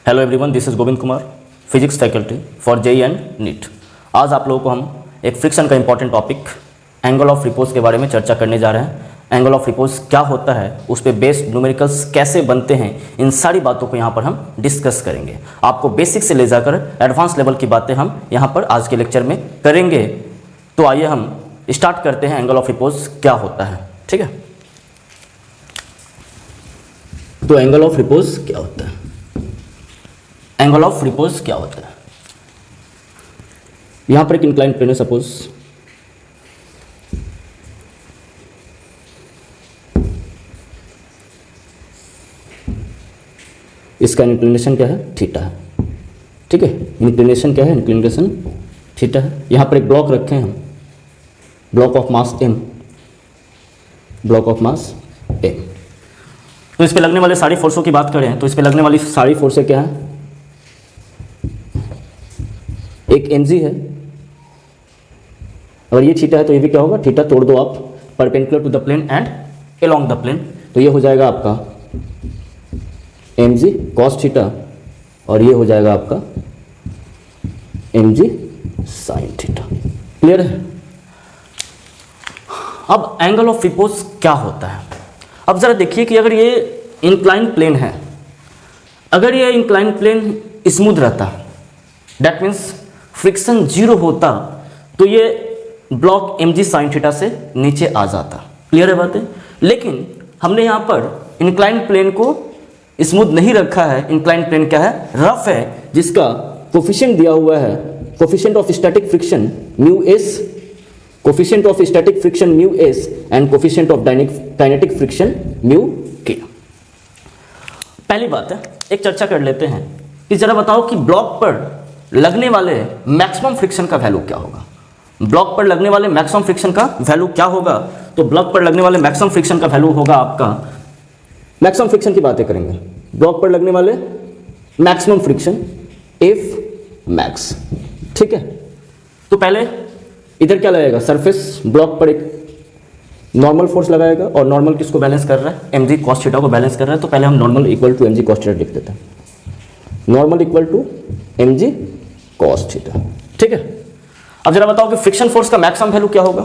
Hello everyone, this is Govind Kumar, physics faculty for JEE and NEET. आज आप लोगों को हम एक फ्रिक्शन का important topic angle of repose के बारे में चर्चा करने जा रहे हैं। एंगल ऑफ रिपोज क्या होता है, उस पर बेस्ड न्यूमेरिकल्स कैसे बनते हैं, इन सारी बातों को यहाँ पर हम डिस्कस करेंगे। आपको बेसिक से ले जाकर एडवांस लेवल की बातें हम यहाँ पर आज के लेक्चर में करेंगे। तो आइए हम स्टार्ट करते हैं, एंगल ऑफ रिपोज क्या होता है। ठीक है, तो एंगल ऑफ रिपोज क्या होता है? एंगल ऑफ रिपोज क्या होता है? यहां पर एक इंक्लाइन प्लेन है, सपोज इसका इंक्लिनेशन क्या है? थीटा है। ठीक है, इंक्लिनेशन क्या है? इंक्लिनेशन थीटा है। यहां पर एक ब्लॉक रखे हैं हम, block of mass m, block of mass m। तो इस पे लगने वाले सारी फोर्सों की बात करें तो इस पे लगने वाली सारी फोर्सें क्या है? एक mg है, अगर ये थीटा है तो ये भी क्या होगा? थीटा तोड़ दो आप, perpendicular to the plane and along the plane, तो ये हो जाएगा आपका mg cos थीटा और ये हो जाएगा आपका mg sin थीटा। क्लियर है? अब एंगल ऑफ रिपोज क्या होता है? अब जरा देखिए कि अगर ये इंक्लाइन प्लेन है, अगर ये इंक्लाइन प्लेन स्मूथ रहता, दैट मीन्स फ्रिक्शन जीरो होता, तो ये ब्लॉक mg sin थीटा से नीचे आ जाता। क्लियर है बातें? लेकिन हमने यहाँ पर इंक्लाइन प्लेन को स्मूथ नहीं रखा है। इंक्लाइन प्लेन क्या है? रफ है, जिसका कोफिशिएंट दिया हुआ है, coefficient of static friction mu S, coefficient of static friction mu S and coefficient of kinetic friction mu के। पहली बात है, एक चर्चा कर लेते हैं कि जरा बताओ कि ब्लॉक पर लगने वाले मैक्सिमम फ्रिक्शन का वैल्यू क्या होगा? ब्लॉक पर लगने वाले मैक्सिमम फ्रिक्शन का वैल्यू क्या होगा? तो ब्लॉक पर लगने वाले मैक्सिमम फ्रिक्शन का वैल्यू होगा आपका, मैक्सिमम फ्रिक्शन की बातें करेंगे, ब्लॉक पर लगने वाले मैक्सिमम फ्रिक्शन एफ मैक्स। ठीक है, तो पहले इधर क्या लगेगा? सरफेस ब्लॉक पर एक नॉर्मल फोर्स लगाएगा, और नॉर्मल किसको बैलेंस कर रहा है? mg cos थीटा को बैलेंस कर रहा है। तो पहले हम normal equal to mg cos theta लिख देते हैं, normal equal to mg cos theta. ठीक है, अब जरा बताओ कि फ्रिक्शन फोर्स का मैक्सिमम वैल्यू क्या होगा?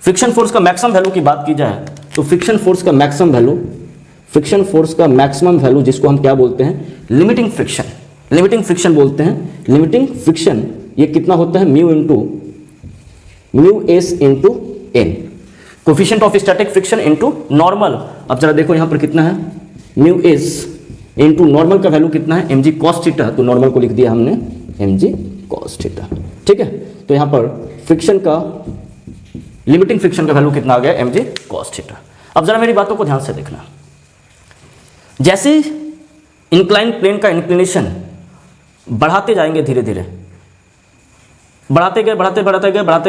फ्रिक्शन फोर्स का मैक्सिमम वैल्यू की बात की जाए तो फ्रिक्शन फोर्स का मैक्सिमम वैल्यू, फ्रिक्शन फोर्स का मैक्सिमम वैल्यू जिसको हम क्या बोलते हैं? लिमिटिंग फ्रिक्शन, लिमिटिंग फ्रिक्शन बोलते हैं। लिमिटिंग फ्रिक्शन ये कितना होता है? Mu s into N, coefficient of static friction into normal. अब जरा देखो यहां पर कितना है? म्यू एस इंटू नॉर्मल का वैल्यू कितना है? mg cos थीटा, तो नॉर्मल को लिख दिया हमने mg cos थीटा। ठीक है, तो यहां पर फ्रिक्शन का, लिमिटिंग फ्रिक्शन का वैल्यू कितना आ गया? mg cos theta. अब जरा मेरी बातों को ध्यान से देखना, जैसे इंक्लाइन प्लेन का इंक्लिनेशन बढ़ाते जाएंगे धीरे धीरे, बढ़ाते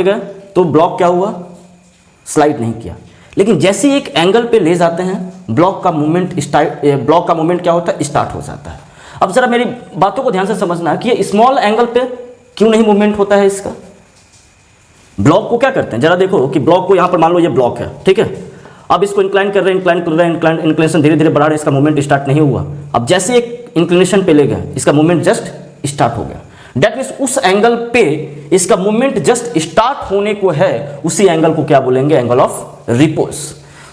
गए, तो ब्लॉक क्या हुआ? स्लाइड नहीं किया। लेकिन जैसे एक एंगल पे ले जाते हैं, ब्लॉक का मूवमेंट क्या होता है? स्टार्ट हो जाता है। अब जरा मेरी बातों को ध्यान से समझना है कि ये स्मॉल एंगल पे क्यों नहीं मूवमेंट होता है इसका? ब्लॉक को क्या करते हैं, जरा देखो कि ब्लॉक को यहां पर मान लो ये ब्लॉक है, ठीक है, अब इसको इंक्लाइन कर रहे हैं, इंक्लिनेशन धीरे धीरे बढ़ा रहे हैं, इसका मूवमेंट स्टार्ट नहीं हुआ। अब जैसे एक इंक्लिनेशन पे ले गए, इसका मूवमेंट जस्ट स्टार्ट हो गया। दैट मीन्स उस एंगल पे इसका मूवमेंट जस्ट स्टार्ट होने को है, उसी एंगल को क्या बोलेंगे? Angle of repose.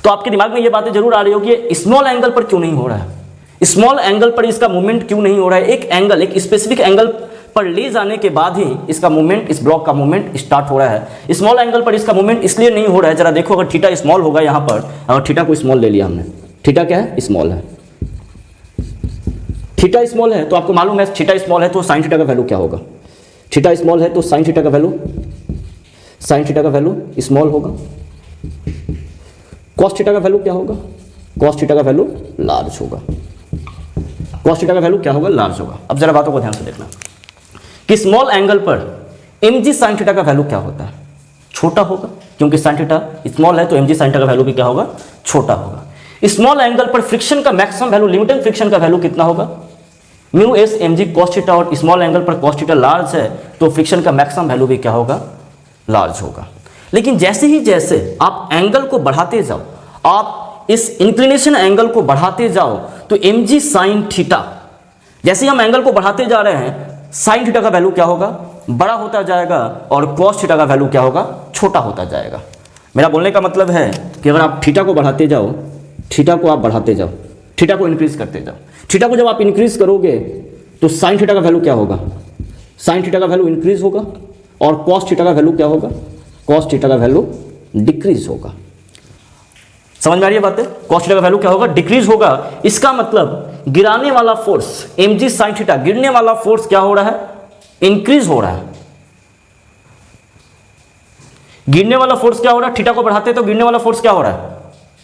तो आपके दिमाग में ये बातें जरूर आ रही होगी, स्मॉल एंगल पर क्यों नहीं हो रहा है? स्मॉल एंगल पर इसका मूवमेंट क्यों नहीं हो रहा है? एक एंगल, एक स्पेसिफिक एंगल पर ले जाने के बाद ही इसका मूवमेंट, इस ब्लॉक का मूवमेंट स्टार्ट हो रहा है। स्मॉल एंगल पर इसका मूवमेंट इसलिए नहीं हो रहा है, जरा देखो, अगर थीटा स्मॉल होगा यहां पर, अगर थीटा को स्मॉल ले लिया हमने, थीटा क्या है? स्मॉल है, थीटा स्मॉल है, तो आपको मालूम है थीटा स्मॉल है तो साइन थीटा का वैल्यू क्या होगा? थीटा स्मॉल है तो साइन थीटा का वैल्यू, साइन थीटा का वैल्यू स्मॉल होगा। कॉस थीटा का वैल्यू क्या होगा? कॉस थीटा का वैल्यू लार्ज होगा। कॉस थीटा का वैल्यू क्या होगा? लार्ज होगा। अब जरा बातों को ध्यान से देखना कि स्मॉल एंगल पर mg sin थीटा का वैल्यू क्या होता है? छोटा होगा, क्योंकि sin थीटा स्मॉल है तो mg sin थीटा का वैल्यू भी क्या होगा? छोटा होगा। स्मॉल एंगल पर फ्रिक्शन का मैक्सिमम वैल्यू, लिमिटिंग फ्रिक्शन का वैल्यू कितना होगा? Mu s mg cos theta, और स्मॉल एंगल पर cos थीटा लार्ज है तो फ्रिक्शन का मैक्सिमम वैल्यू भी क्या होगा? लार्ज होगा। लेकिन जैसे ही जैसे आप एंगल को बढ़ाते जाओ, आप इस इंक्लिनेशन एंगल को बढ़ाते जाओ, तो mg sin थीटा जैसे ही हम एंगल को बढ़ाते जा रहे हैं, साइन थीटा का वैल्यू क्या होगा, बड़ा होता जाएगा, और कॉस थीटा का वैल्यू क्या होगा, छोटा होता जाएगा। मेरा बोलने का मतलब है कि अगर आप थीटा को बढ़ाते जाओ, थीटा को आप बढ़ाते जाओ, थीटा को इंक्रीज करते जाओ, थीटा को जब आप इंक्रीज करोगे तो साइन थीटा का वैल्यू क्या होगा, साइन थीटा का वैल्यू इंक्रीज होगा, और कॉस थीटा का वैल्यू क्या होगा, कॉस थीटा का वैल्यू डिक्रीज होगा। समझ में आ रही है बातें? कॉस थीटा का वैल्यू क्या होगा, डिक्रीज होगा। इसका मतलब गिराने वाला फोर्स mg साइन थीटा, गिरने वाला फोर्स क्या हो रहा है, इंक्रीज हो रहा है। गिरने वाला फोर्स क्या हो रहा है, थीटा को बढ़ाते तो गिरने वाला फोर्स क्या हो रहा है,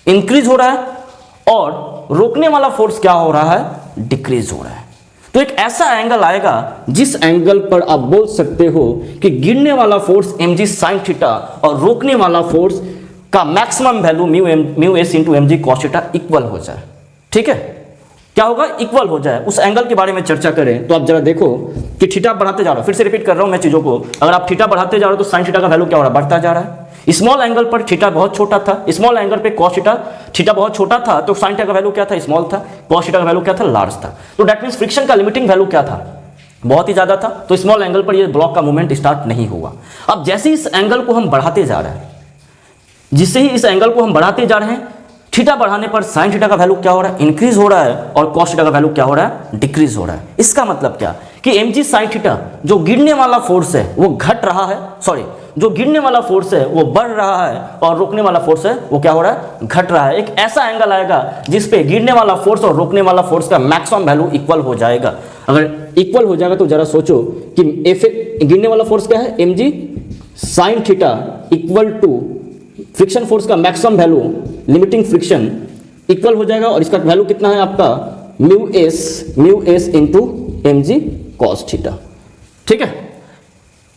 इंक्रीज हो रहा है, और रोकने वाला फोर्स क्या हो रहा है, डिक्रीज हो रहा है। तो एक ऐसा एंगल आएगा जिस एंगल पर आप बोल सकते हो कि गिरने वाला फोर्स mg साइन थीटा और रोकने वाला फोर्स का maximum value mu s into M G cos theta equal हो जाए। ठीक है, क्या होगा, इक्वल हो जाए। उस एंगल के बारे में चर्चा करें तो आप जरा देखो कि थीटा बढ़ाते जा रहा हूं, फिर से रिपीट कर रहा हूं मैं चीजों को। अगर आप थीटा बढ़ाते जा रहे हो तो साइन थीटा का वैल्यू क्या हो रहा है, बढ़ता जा रहा है। स्मॉल एंगल पर थीटा बहुत छोटा था, स्मॉल एंगल पे कॉस थीटा, थीटा बहुत छोटा था तो साइन थीटा का वैल्यू क्या था, स्मॉल था, कॉस थीटा का वैल्यू क्या था, लार्ज था। तो दैट मींस फ्रिक्शन का लिमिटिंग वैल्यू क्या था, बहुत ही ज्यादा था, तो स्मॉल एंगल पर ये ब्लॉक का मूवमेंट स्टार्ट नहीं हुआ। अब जैसे इस एंगल को हम बढ़ाते जा रहे हैं, जिससे ही इस एंगल को हम बढ़ाते जा रहे हैं, थीटा बढ़ाने पर साइन थीटा का वैल्यू क्या हो रहा है, इंक्रीज हो रहा है, और कॉस थीटा का वैल्यू क्या हो रहा है, डिक्रीज हो रहा है। इसका मतलब क्या कि mg साइन थीटा जो गिरने वाला फोर्स है वो घट रहा है, सॉरी जो गिरने वाला फोर्स है वो बढ़ रहा है, और रोकने वाला फोर्स है वो क्या हो रहा है, घट रहा है। एक ऐसा एंगल आएगा जिसपे गिरने वाला फोर्स और रोकने वाला फोर्स का मैक्सिमम वैल्यू इक्वल हो जाएगा। अगर इक्वल हो जाएगा तो जरा सोचो कि एफ गिरने वाला फोर्स क्या है, mg sine theta equal to friction force का maximum value limiting friction equal हो जाएगा, और इसका वैल्यू कितना है आपका, mu s into M G cos theta. ठीक है,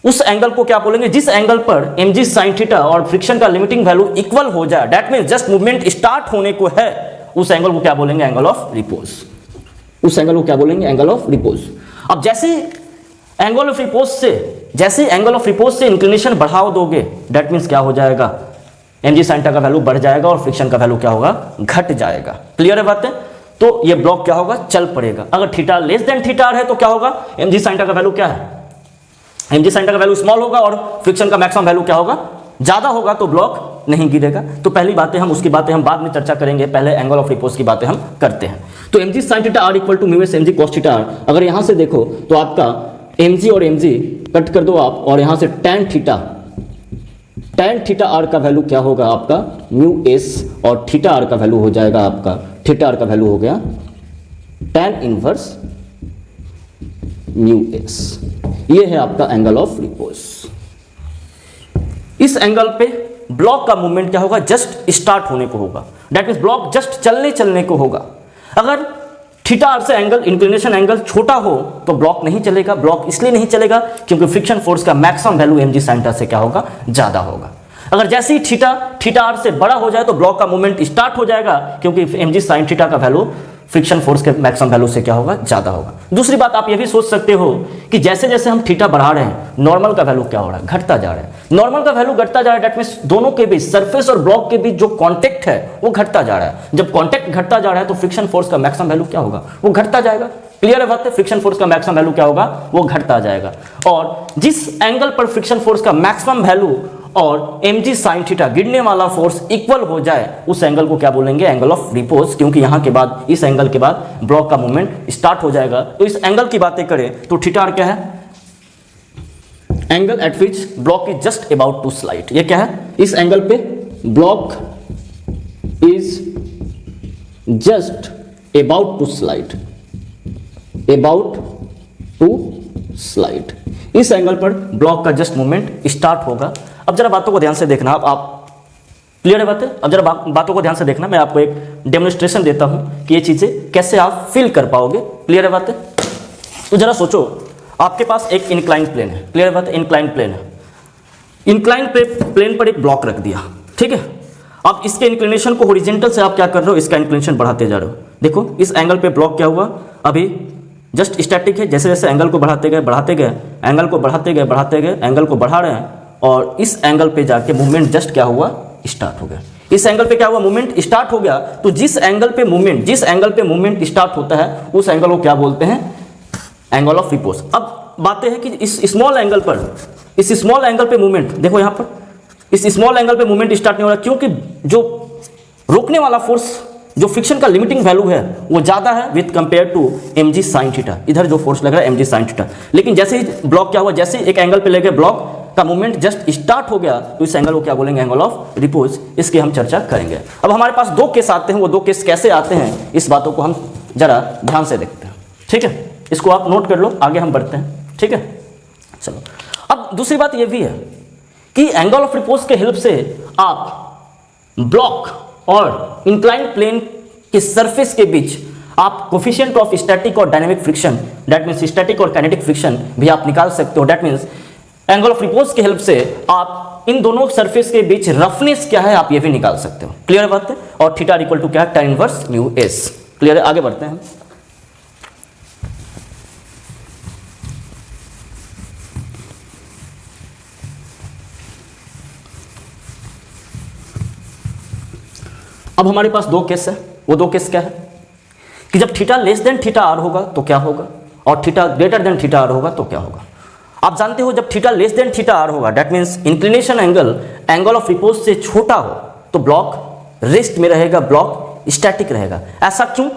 उस एंगल को क्या बोलेंगे, जिस एंगल पर mg साइन थीटा और फ्रिक्शन का लिमिटिंग वैल्यू इक्वल हो जाए, that means just movement start होने को है, उस एंगल को क्या बोलेंगे, एंगल ऑफ रिपोज। उस एंगल को क्या बोलेंगे, एंगल ऑफ रिपोज। अब जैसे एंगल ऑफ रिपोज से, जैसे एंगल ऑफ रिपोज से इंक्लिनेशन बढ़ाओ दोगे, दैट मींस क्या हो जाएगा, mg साइन थीटा का वैल्यू बढ़ जाएगा और फ्रिक्शन का वैल्यू क्या होगा, घट जाएगा। क्लियर है बातें? तो ये ब्लॉक क्या होगा, चल पड़ेगा। अगर थीटा लेस देन थीटा है तो क्या होगा, mg साइन थीटा का वैल्यू क्या है, mg साइन थीटा का वैल्यू स्मॉल होगा और फ्रिक्शन का मैक्सिमम वैल्यू क्या होगा, ज्यादा होगा, तो ब्लॉक नहीं गिरेगा। तो पहली बातें हम, उसकी बातें हम बाद में चर्चा करेंगे, पहले एंगल ऑफ रिपोज की बातें हम करते हैं। तो mg sine theta R equal to mu s mg cos theta R. अगर यहां से देखो तो आपका mg और mg कट कर दो आप, और यहां से tan थीटा आर का वैल्यू क्या होगा आपका, म्यू एस, और थीटा आर का वैल्यू हो जाएगा आपका, थीटा आर का वैल्यू हो गया tan इनवर्स म्यू एस। ये है आपका एंगल ऑफ रिपोज। इस एंगल पे ब्लॉक का मूवमेंट क्या होगा, जस्ट स्टार्ट होने को होगा, दैट मींस ब्लॉक जस्ट चलने को होगा। अगर थीटा आर से एंगल, इंक्लिनेशन एंगल छोटा हो तो ब्लॉक नहीं चलेगा। ब्लॉक इसलिए नहीं चलेगा क्योंकि फ्रिक्शन फोर्स का maximum value mg sine theta से क्या होगा, ज्यादा होगा। अगर जैसे ही थीटा आर से बड़ा हो जाए तो ब्लॉक का मूवमेंट स्टार्ट हो जाएगा, क्योंकि mg साइन थीटा का वैल्यू फ्रिक्शन फोर्स के मैक्सिमम वैल्यू से क्या होगा, ज्यादा होगा। दूसरी बात आप ये भी सोच सकते हो कि जैसे जैसे हम थीटा बढ़ा रहे हैं, नॉर्मल का वैल्यू क्या हो रहा है, घटता जा रहा है। नॉर्मल का वैल्यू घटता जा रहा है, दैट मींस दोनों के बीच, सरफेस और ब्लॉक के बीच जो कांटेक्ट है वो घटता जा रहा है। जब कांटेक्ट घटता जा रहा है तो फ्रिक्शन फोर्स का मैक्सिमम वैल्यू क्या होगा, वो घटता जाएगा। क्लियर है बात है? फ्रिक्शन फोर्स का मैक्सिमम वैल्यू क्या होगा, वो घटता जाएगा। और जिस एंगल पर फ्रिक्शन फोर्स का मैक्सिमम वैल्यू और mg साइन थीटा गिरने वाला फोर्स इक्वल हो जाए, उस एंगल को क्या बोलेंगे, एंगल ऑफ रिपोज। क्योंकि यहां के बाद, इस एंगल के बाद ब्लॉक का मूवमेंट स्टार्ट हो जाएगा। तो इस एंगल की बातें करें तो थीटा आर क्या है, angle at which block is just about to slide. ये क्या है, इस एंगल पे block is just about to slide, about to slide. इस एंगल पर ब्लॉक का जस्ट मूवमेंट स्टार्ट होगा। अब जरा बातों को ध्यान से देखना, आप क्लियर है बातें? अब जरा बातों को ध्यान से देखना, मैं आपको एक डेमोन्स्ट्रेशन देता हूं कि ये चीजें कैसे आप फील कर पाओगे। क्लियर है बातें? तो जरा सोचो, आपके पास एक इंक्लाइन प्लेन है। क्लियर है बात? इंक्लाइन प्लेन है। इंक्लाइन प्लेन पर एक ब्लॉक रख दिया, ठीक है। अब इसके इंक्लिनेशन को हॉरिजॉन्टल से आप क्या कर रहे हो, इसका इंक्लिनेशन बढ़ाते जा रहे हो। देखो इस एंगल पे ब्लॉक क्या हुआ, अभी जस्ट स्टैटिक है। जैसे जैसे एंगल को बढ़ाते गए एंगल को बढ़ाते गए एंगल को बढ़ा रहे हैं, और इस एंगल पे जाके मूवमेंट जस्ट क्या हुआ, स्टार्ट हो गया। इस एंगल पे क्या हुआ, मूवमेंट स्टार्ट हो गया। तो जिस एंगल पे मूवमेंट स्टार्ट होता है उस एंगल को क्या बोलते हैं, एंगल ऑफ रिपोज। अब बातें हैं कि इस स्मॉल एंगल पे मूवमेंट देखो, यहां पर इस स्मॉल एंगल पे मूवमेंट स्टार्ट नहीं हो रहा, क्योंकि जो रोकने वाला फोर्स, जो फ्रिक्शन का लिमिटिंग वैल्यू है वो ज्यादा है with compare to mg sin theta. इधर जो फोर्स लग रहा है mg sin थीटा, लेकिन जैसे ही ब्लॉक क्या हुआ, जैसे एक एंगल पे लेके ब्लॉक का मूवमेंट जस्ट स्टार्ट हो गया, तो इस एंगल को क्या बोलेंगे, एंगल ऑफ रिपोज। इसकी हम चर्चा करेंगे। अब हमारे पास दो केस आते हैं, वो दो केस कैसे आते हैं, इस बातों को हम जरा ध्यान से देखते हैं। ठीक है, इसको आप नोट कर लो, आगे हम बढ़ते हैं। ठीक है, चलो। अब दूसरी बात ये भी है कि एंगल ऑफ रिपोज के हेल्प से आप ब्लॉक और इंक्लाइंड प्लेन के सरफेस के बीच आप कोफिशिएंट ऑफ स्टैटिक और dynamic friction, that means static और काइनेटिक फ्रिक्शन भी आप निकाल सकते हो। That means angle of repose के हेल्प से आप इन दोनों सरफेस के बीच रफनेस क्या है आप ये भी निकाल सकते हो। क्लियर बात है? और थीटा इक्वल टू क्या है, tan inverse mu S. Clear है? आगे बढ़ते हैं। अब हमारे पास दो केस है, वो दो केस क्या है कि जब theta less than theta R होगा तो क्या होगा, और theta greater than theta R होगा तो क्या होगा। आप जानते हो जब theta less than theta R होगा, that means inclination angle of repose से छोटा हो, तो ब्लॉक रेस्ट में रहेगा, ब्लॉक स्टैटिक रहेगा। ऐसा क्यों?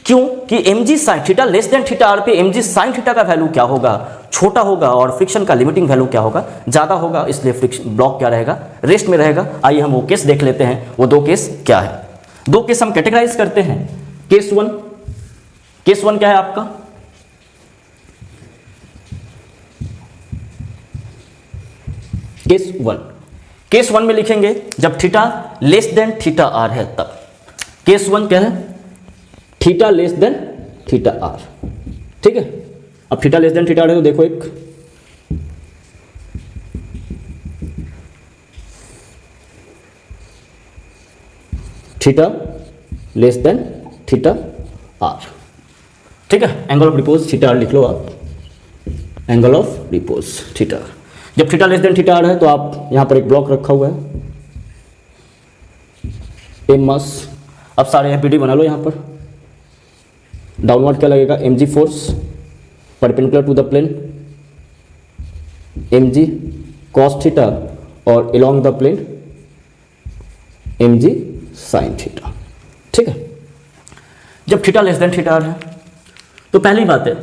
क्योंकि mg sin theta less than theta R पे mg sin थीटा का वैल्यू क्या होगा, छोटा होगा, और फ्रिक्शन का लिमिटिंग वैल्यू क्या होगा, ज्यादा होगा, इसलिए फ्रिक्शन ब्लॉक क्या रहेगा, रेस्ट में रहेगा। आइए हम वो केस देख लेते हैं, वो दो केस क्या है। दो केस हम कैटेगराइज करते हैं। केस वन क्या है आपका, केस वन में लिखेंगे जब theta less than theta R है तब। केस वन क्या है, theta less than theta R. ठीक है, अब theta less than theta R है तो देखो, एक theta less than theta R. ठीक है, angle of repose theta R लिख लो आप, एंगल ऑफ रिपोज थीटा। जब theta less than theta R है तो आप यहां पर एक ब्लॉक रखा हुआ है एम मास। अब सारे एफबीडी बना लो। यहां पर डाउनवर्ड क्या लगेगा, mg force perpendicular to the plane, mg cos theta, और along the plane mg sin theta. ठीक है, जब थीटा लेस देन थीटा है तो पहली बात है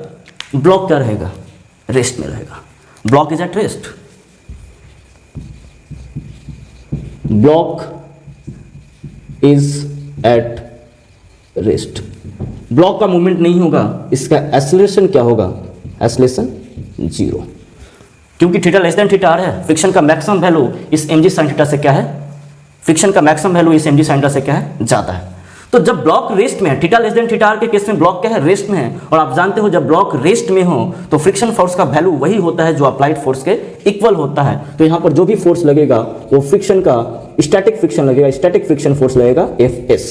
ब्लॉक क्या रहेगा, रेस्ट में रहेगा। Block is at rest, block is at rest. Block का मूवमेंट नहीं होगा, इसका एक्सेलरेशन क्या होगा, एक्सेलरेशन जीरो, क्योंकि थीटा लेस देन थीटा है। फ्रिक्शन का मैक्सिमम वैल्यू इस mg sin थीटा से क्या है, फ्रिक्शन का मैक्सिमम वैल्यू इस mg sin थीटा से क्या है, ज्यादा है। तो जब ब्लॉक रेस्ट में है, theta less than theta R के केस में ब्लॉक क्या है, रेस्ट में है। और आप जानते हो जब ब्लॉक रेस्ट में हो तो फ्रिक्शन फोर्स का वैल्यू वही होता है जो अप्लाइड फोर्स के इक्वल होता है। तो यहां पर जो भी फोर्स लगेगा वो फ्रिक्शन का स्टैटिक फ्रिक्शन लगेगा, स्टैटिक फ्रिक्शन फोर्स लगेगा Fs।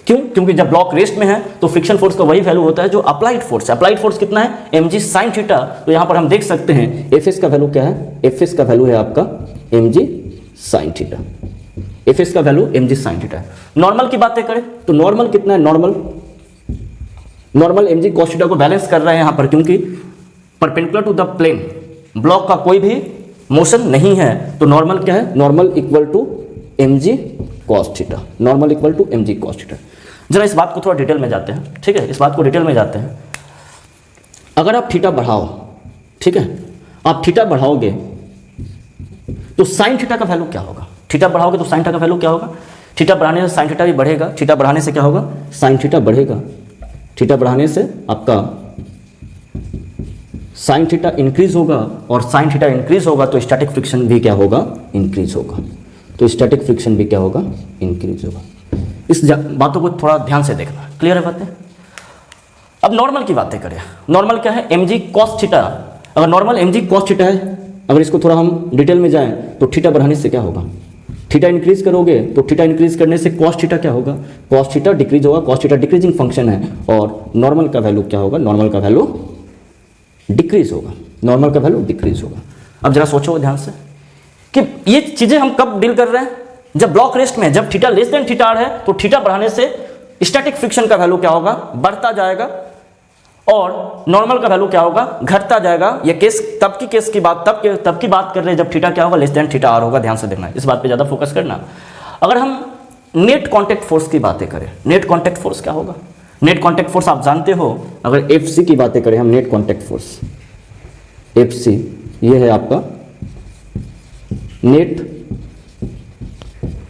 क्यों? क्योंकि जब ब्लॉक रेस्ट में है तो फ्रिक्शन फोर्स का वही वैल्यू होता है जो अप्लाइड फोर्स है। अप्लाइड फोर्स कितना है, mg sin थीटा। तो यहां पर हम देख सकते हैं Fs का वैल्यू क्या है, Fs का वैल्यू है आपका mg sin थीटा। Fs का वैल्यू mg sin थीटा है। नॉर्मल की बातें करें तो नॉर्मल कितना है, नॉर्मल mg cos थीटा को बैलेंस कर रहे हैं यहां पर, क्योंकि perpendicular to the plane block का कोई भी मोशन नहीं है। तो नॉर्मल क्या है, normal equal to mg cos theta, normal equal to mg cos theta. जरा इस बात को थोड़ा डिटेल में जाते हैं। ठीक है, इस बात को डिटेल में जाते हैं। अगर आप थीटा बढ़ाओ, ठीक है, आप थीटा बढ़ाओगे तो साइन थीटा का वैल्यू क्या होगा, थीटा बढ़ाओगे तो साइन थीटा का वैल्यू क्या होगा, थीटा बढ़ाने से साइन थीटा भी बढ़ेगा, थीटा बढ़ाने से क्या होगा, साइन थीटा बढ़ेगा, थीटा बढ़ाने से आपका साइन थीटा इंक्रीज होगा, और साइन थीटा इंक्रीज होगा तो स्टैटिक फ्रिक्शन भी क्या होगा, इंक्रीज होगा। तो स्टैटिक फ्रिक्शन भी क्या होगा, इंक्रीज होगा। इस बातों को थोड़ा ध्यान से देखना। क्लियर है बातें? अब नॉर्मल की बातें करें। नॉर्मल क्या है, mg cos थीटा। अगर नॉर्मल mg cos थीटा है, अगर इसको थोड़ा हम डिटेल में जाएं तो थीटा बढ़ाने से क्या होगा, थीटा इंक्रीज करोगे तो थीटा इंक्रीज करने से cos थीटा क्या होगा, cos थीटा डिक्रीज होगा। cos थीटा डिक्रीजिंग फंक्शन है, और नॉर्मल का वैल्यू क्या होगा, नॉर्मल का वैल्यू डिक्रीज होगा, नॉर्मल का वैल्यू डिक्रीज होगा। अब जरा सोचो ध्यान से कि ये चीजें हम कब डील कर रहे हैं, जब ब्लॉक रेस्ट में, जब थीटा लेस देन थीटा है तो थीटा बढ़ाने से स्टैटिक फ्रिक्शन का वैल्यू क्या होगा, बढ़ता जाएगा, और नॉर्मल का वैल्यू क्या होगा, घटता जाएगा। ये केस तब की बात तब की बात कर रहे हैं जब थीटा क्या होगा, लेस देन थीटा आर होगा। ध्यान से देखना, इस बात पे ज़्यादा फोकस करना। अगर हम नेट कॉन्टैक्ट फोर्स की बातें करें, नेट कॉन्टैक्ट फोर्स क्या होगा, नेट कॉन्टैक्ट फोर्स आप जानते हो। अगर एफ सी की बातें करें हम, net contact force F C, ये है आपका net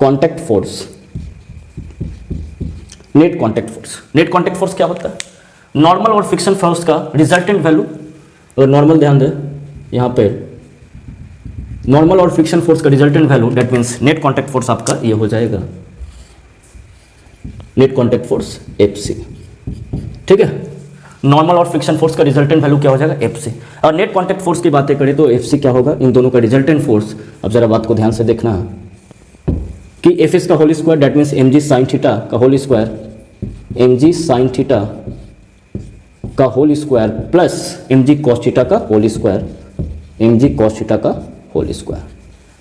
contact force. Net contact force, net contact force क्या होता है, नॉर्मल और फ्रिक्शन फोर्स का रिजल्टेंट वैल्यू। और नॉर्मल ध्यान दें यहाँ पे, नॉर्मल और फ्रिक्शन फोर्स का resultant value, that means net contact force आपका ये हो जाएगा net contact force F C. ठीक है, नॉर्मल और फ्रिक्शन फोर्स का रिजल्टेंट वैल्यू क्या हो जाएगा, एफ सी। और नेट कॉन्टैक्ट फोर्स की बातें करें तो एफ सी क्या होगा, इन दोनों का रिजल्टेंट फोर्स। अब जरा बात को ध्यान से देखना कि एफ एस का whole square, that means m ji sine theta का होल स्क्वायर, एम जी साइन थीटा का होल स्क्वायर प्लस एम जी कॉस थीटा का होल स्क्वायर, एम जी कॉस थीटा का होल स्क्वायर।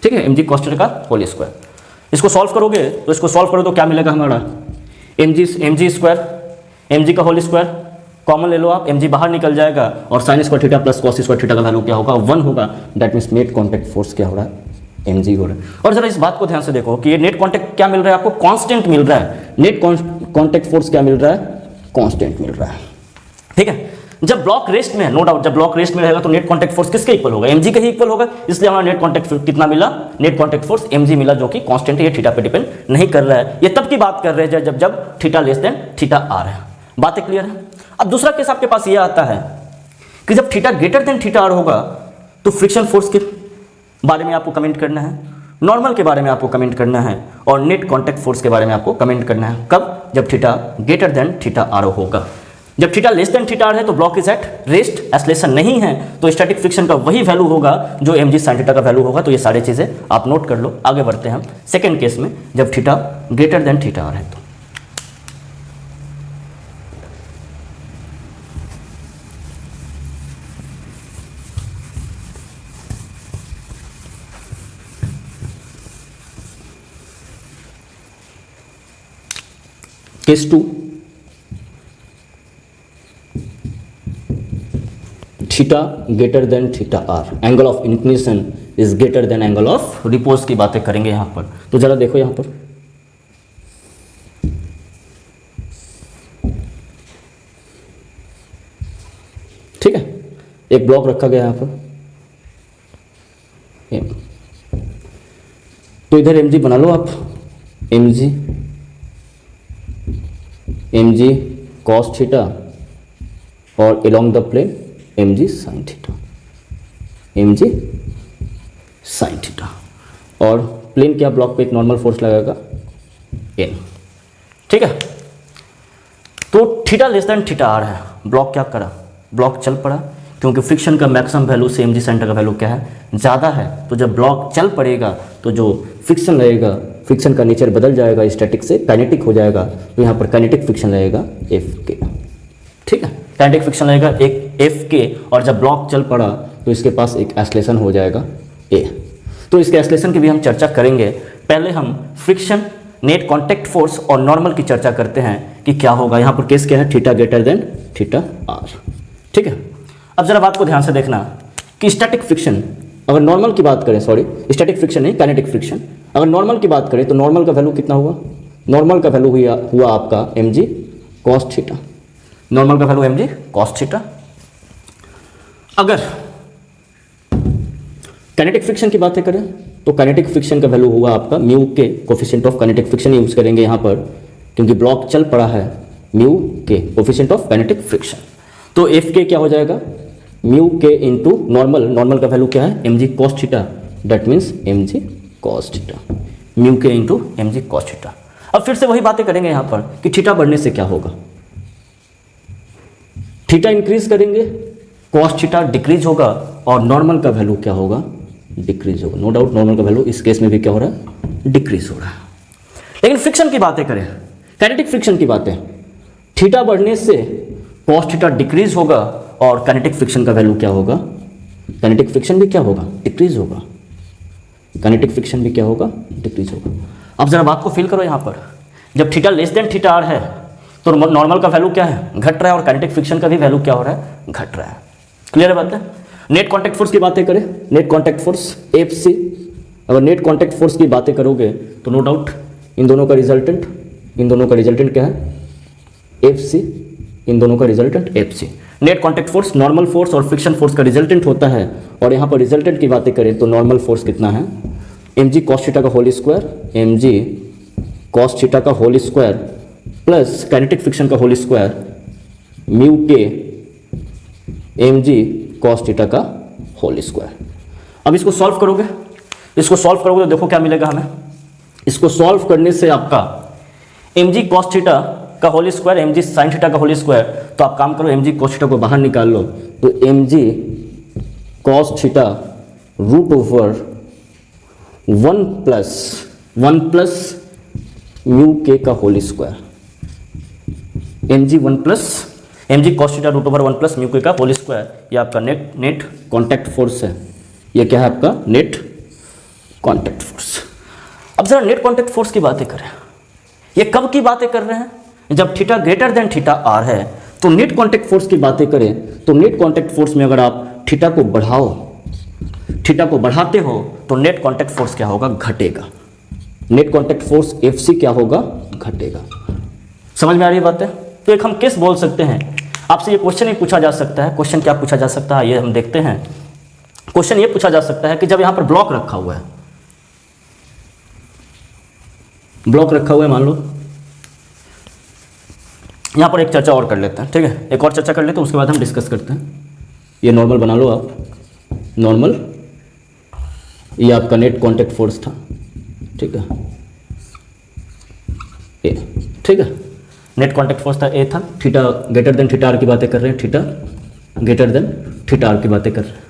ठीक है, एम जी कॉस थीटा का whole square. इसको solve करोगे तो इसको सॉल्व करो तो क्या मिलेगा हमारा, m g square, m g का होल स्क्वायर कॉमन ले लो आप, एम जी बाहर निकल जाएगा और sine square theta plus cos square theta का वैल्यू क्या होगा, 1 होगा। That means net contact force क्या हो रहा है, एम जी हो रहा है। और जरा इस बात को ध्यान से देखो कि ये नेट कॉन्टैक्ट क्या मिल रहा है आपको, कांस्टेंट मिल रहा है। नेट कॉन्टैक्ट फोर्स क्या मिल रहा है, कांस्टेंट मिल रहा है। ठीक है, जब ब्लॉक रेस्ट में है, नो डाउट जब ब्लॉक रेस्ट में रहेगा तो नेट कॉन्टैक्ट फोर्स किसके इक्वल होगा, एमजी के ही इक्वल होगा। इसलिए हमारा नेट कॉन्टैक्ट कितना मिला, नेट कॉन्टैक्ट फोर्स एमजी मिला, जो कि कांस्टेंट है, ये थीटा पे डिपेंड नहीं कर रहा है। ये तब की बात कर रहे हैं जब theta less than theta R है। बातें क्लियर है। अब दूसरा केस आपके पास ये आता है कि जब theta greater than theta R होगा तो फ्रिक्शन फोर्स के बारे में आपको कमेंट करना है, नॉर्मल के बारे में आपको कमेंट करना है और नेट कॉन्टैक्ट फोर्स के बारे में आपको कमेंट करना है। कब, जब theta greater than theta R होगा। जब theta less than theta R है तो block is at rest, acceleration नहीं है, तो स्टैटिक फ्रिक्शन का वही वैल्यू होगा जो एम जी साइन थीटा का वैल्यू होगा। तो ये सारी चीजें आप नोट कर लो। आगे बढ़ते हैं हम सेकेंड केस में, जब theta greater than theta R है। तो case 2, theta greater than theta R, angle of inclination is greater than angle of repose की बातें करेंगे यहां पर। तो जरा देखो यहां पर, ठीक है, एक ब्लॉक रखा गया यहां पर, तो इधर एम जी बना लो आप, एम जी कॉस थीटा और along the plane M ji sine theta, M ji sine theta. और प्लेन क्या, ब्लॉक पे एक नॉर्मल फोर्स लगेगा एन। ठीक है, तो theta less than theta R है, ब्लॉक क्या करा, ब्लॉक चल पड़ा, क्योंकि फ्रिक्शन का मैक्सिमम वैल्यू से एम जी सेंटर का वैल्यू क्या है, ज़्यादा है। तो जब ब्लॉक चल पड़ेगा तो जो फ्रिक्शन रहेगा, फ्रिक्शन का नेचर बदल जाएगा, स्टैटिक से काइनेटिक हो जाएगा। तो यहाँ पर काइनेटिक फ्रिक्शन रहेगा एफ के। ठीक है, काइनेटिक फ्रिक्शन रहेगा एक एफ के, और जब ब्लॉक चल पड़ा तो इसके पास एक एक्सेलरेशन हो जाएगा ए। तो इसके एक्सेलरेशन की भी हम चर्चा करेंगे। पहले हम फ्रिक्शन, नेट कॉन्टैक्ट फोर्स और नॉर्मल की चर्चा करते हैं कि क्या होगा। यहाँ पर केस क्या है, theta greater than theta R. ठीक है, अब जरा बात को ध्यान से देखना कि स्टैटिक फ्रिक्शन, अगर नॉर्मल की बात करें, सॉरी स्टैटिक फ्रिक्शन नहीं, काइनेटिक फ्रिक्शन, अगर नॉर्मल की बात करें तो नॉर्मल का वैल्यू कितना हुआ, नॉर्मल का वैल्यू हुआ आपका एम जी कॉस थीटा, नॉर्मल का वैल्यू एम जी कॉस थीटा। अगर काइनेटिक फ्रिक्शन की बातें करें तो काइनेटिक फ्रिक्शन का वैल्यू हुआ आपका mu K, coefficient of kinetic friction use करेंगे यहाँ पर, क्योंकि ब्लॉक चल पड़ा है, mu K coefficient of kinetic friction. तो एफ के क्या हो जाएगा, mu K into normal, normal का वैल्यू क्या है, m ji cos theta, that means m ji cos theta, mu K into M G cos theta. अब फिर से वही बातें करेंगे यहाँ पर कि थीटा बढ़ने से क्या होगा, थीटा इंक्रीज करेंगे, कॉस थीटा डिक्रीज होगा, और नॉर्मल का वैल्यू क्या होगा, डिक्रीज होगा। नो डाउट नॉर्मल का वैल्यू इस केस में भी क्या हो रहा है, डिक्रीज हो रहा है। लेकिन फ्रिक्शन की बातें करें, काइनेटिक फ्रिक्शन की बातें, थीटा बढ़ने से कॉस थीटा डिक्रीज होगा और काइनेटिक फ्रिक्शन का वैल्यू क्या होगा, काइनेटिक फ्रिक्शन भी क्या होगा, डिक्रीज होगा, काइनेटिक फ्रिक्शन भी क्या होगा, डिक्रीज होगा। अब जरा बात को फील करो यहाँ पर, जब theta less than theta R है तो नॉर्मल का वैल्यू क्या है, घट रहा है, और काइनेटिक फ्रिक्शन का भी वैल्यू क्या हो रहा है, घट रहा है। क्लियर है बात है। नेट कांटेक्ट फोर्स की बातें करें, नेट कांटेक्ट फोर्स FC, अगर नेट कांटेक्ट फोर्स की बातें करोगे तो नो डाउट इन दोनों का रिजल्टेंट क्या है, FC, इन दोनों का resultant FC। Net contact force normal force और फ्रिक्शन फोर्स का रिजल्टेंट होता है, और यहाँ पर रिजल्टेंट की बातें करें तो नॉर्मल फोर्स कितना है, mg cos थीटा का whole square, mg cos theta का whole square plus kinetic friction का whole square mu K mg cos theta का होल स्क्वायर। अब इसको सॉल्व करोगे तो देखो क्या मिलेगा हमें। इसको सॉल्व करने से आपका mg cos थीटा का whole square, mg sin theta का होल स्क्वायर, तो आप काम करो mg cos थीटा को बाहर निकाल लो, तो mg cos theta root over 1 plus mu k का whole square, mg cos theta root over 1 plus mu k का होल स्क्वायर, ये आपका नेट कांटेक्ट फोर्स है। ये क्या है आपका नेट कांटेक्ट फोर्स। अब जरा नेट कांटेक्ट फोर्स की बातें करें, ये कब की बातें कर रहे हैं, जब theta greater than theta R है। तो नेट कांटेक्ट फोर्स की बातें करें तो नेट कांटेक्ट फोर्स में अगर आप थीटा को बढ़ाते हो तो नेट कांटेक्ट फोर्स क्या होगा, घटेगा। नेट कांटेक्ट फोर्स FC क्या होगा, घटेगा। समझ में आ रही बात है। तो एक हम केस बोल सकते हैं, आपसे ये क्वेश्चन ही पूछा जा सकता है। क्वेश्चन क्या पूछा जा सकता है ये हम देखते हैं। क्वेश्चन ये पूछा जा सकता है कि जब यहां पर ब्लॉक रखा हुआ है, मान लो यहां पर एक चर्चा और कर लेते हैं, ठीक है, एक और चर्चा कर लेते हैं, उसके बाद हम डिस्कस करते हैं। ये नॉर्मल बना लो आप, नॉर्मल, ये आपका नेट कांटेक्ट फोर्स था, ठीक है, ए, ठीक है, नेट कांटेक्ट फोर्स था, ए था, theta greater than theta R की बातें कर रहे हैं, theta greater than theta R की बातें कर रहे हैं।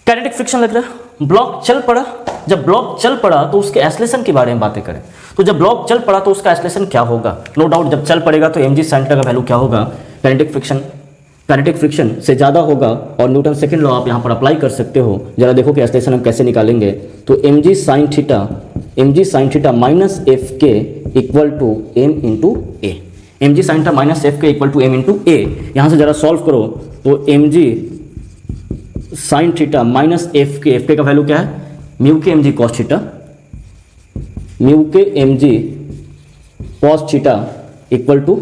काइनेटिक फ्रिक्शन लग रहा है, ब्लॉक चल पड़ा, जब ब्लॉक चल पड़ा तो उसके एक्सेलरेशन के बारे में बातें करें, तो जब ब्लॉक चल पड़ा तो उसका एक्सेलरेशन क्या होगा। नो डाउट जब चल पड़ेगा तो mg sin थीटा का वैल्यू क्या होगा, काइनेटिक फ्रिक्शन से ज़्यादा होगा, और न्यूटन सेकंड लॉ आप यहाँ पर अप्लाई कर सकते हो। जरा देखो कि एक्सेलरेशन हम कैसे निकालेंगे। तो mg sin theta minus F K equal to m into a, mg sin theta minus F K equal to m into a. यहाँ से जरा सॉल्व करो तो mg sin theta minus F K का वैल्यू क्या है, mu K mg cos theta, mu K mg cos theta equal to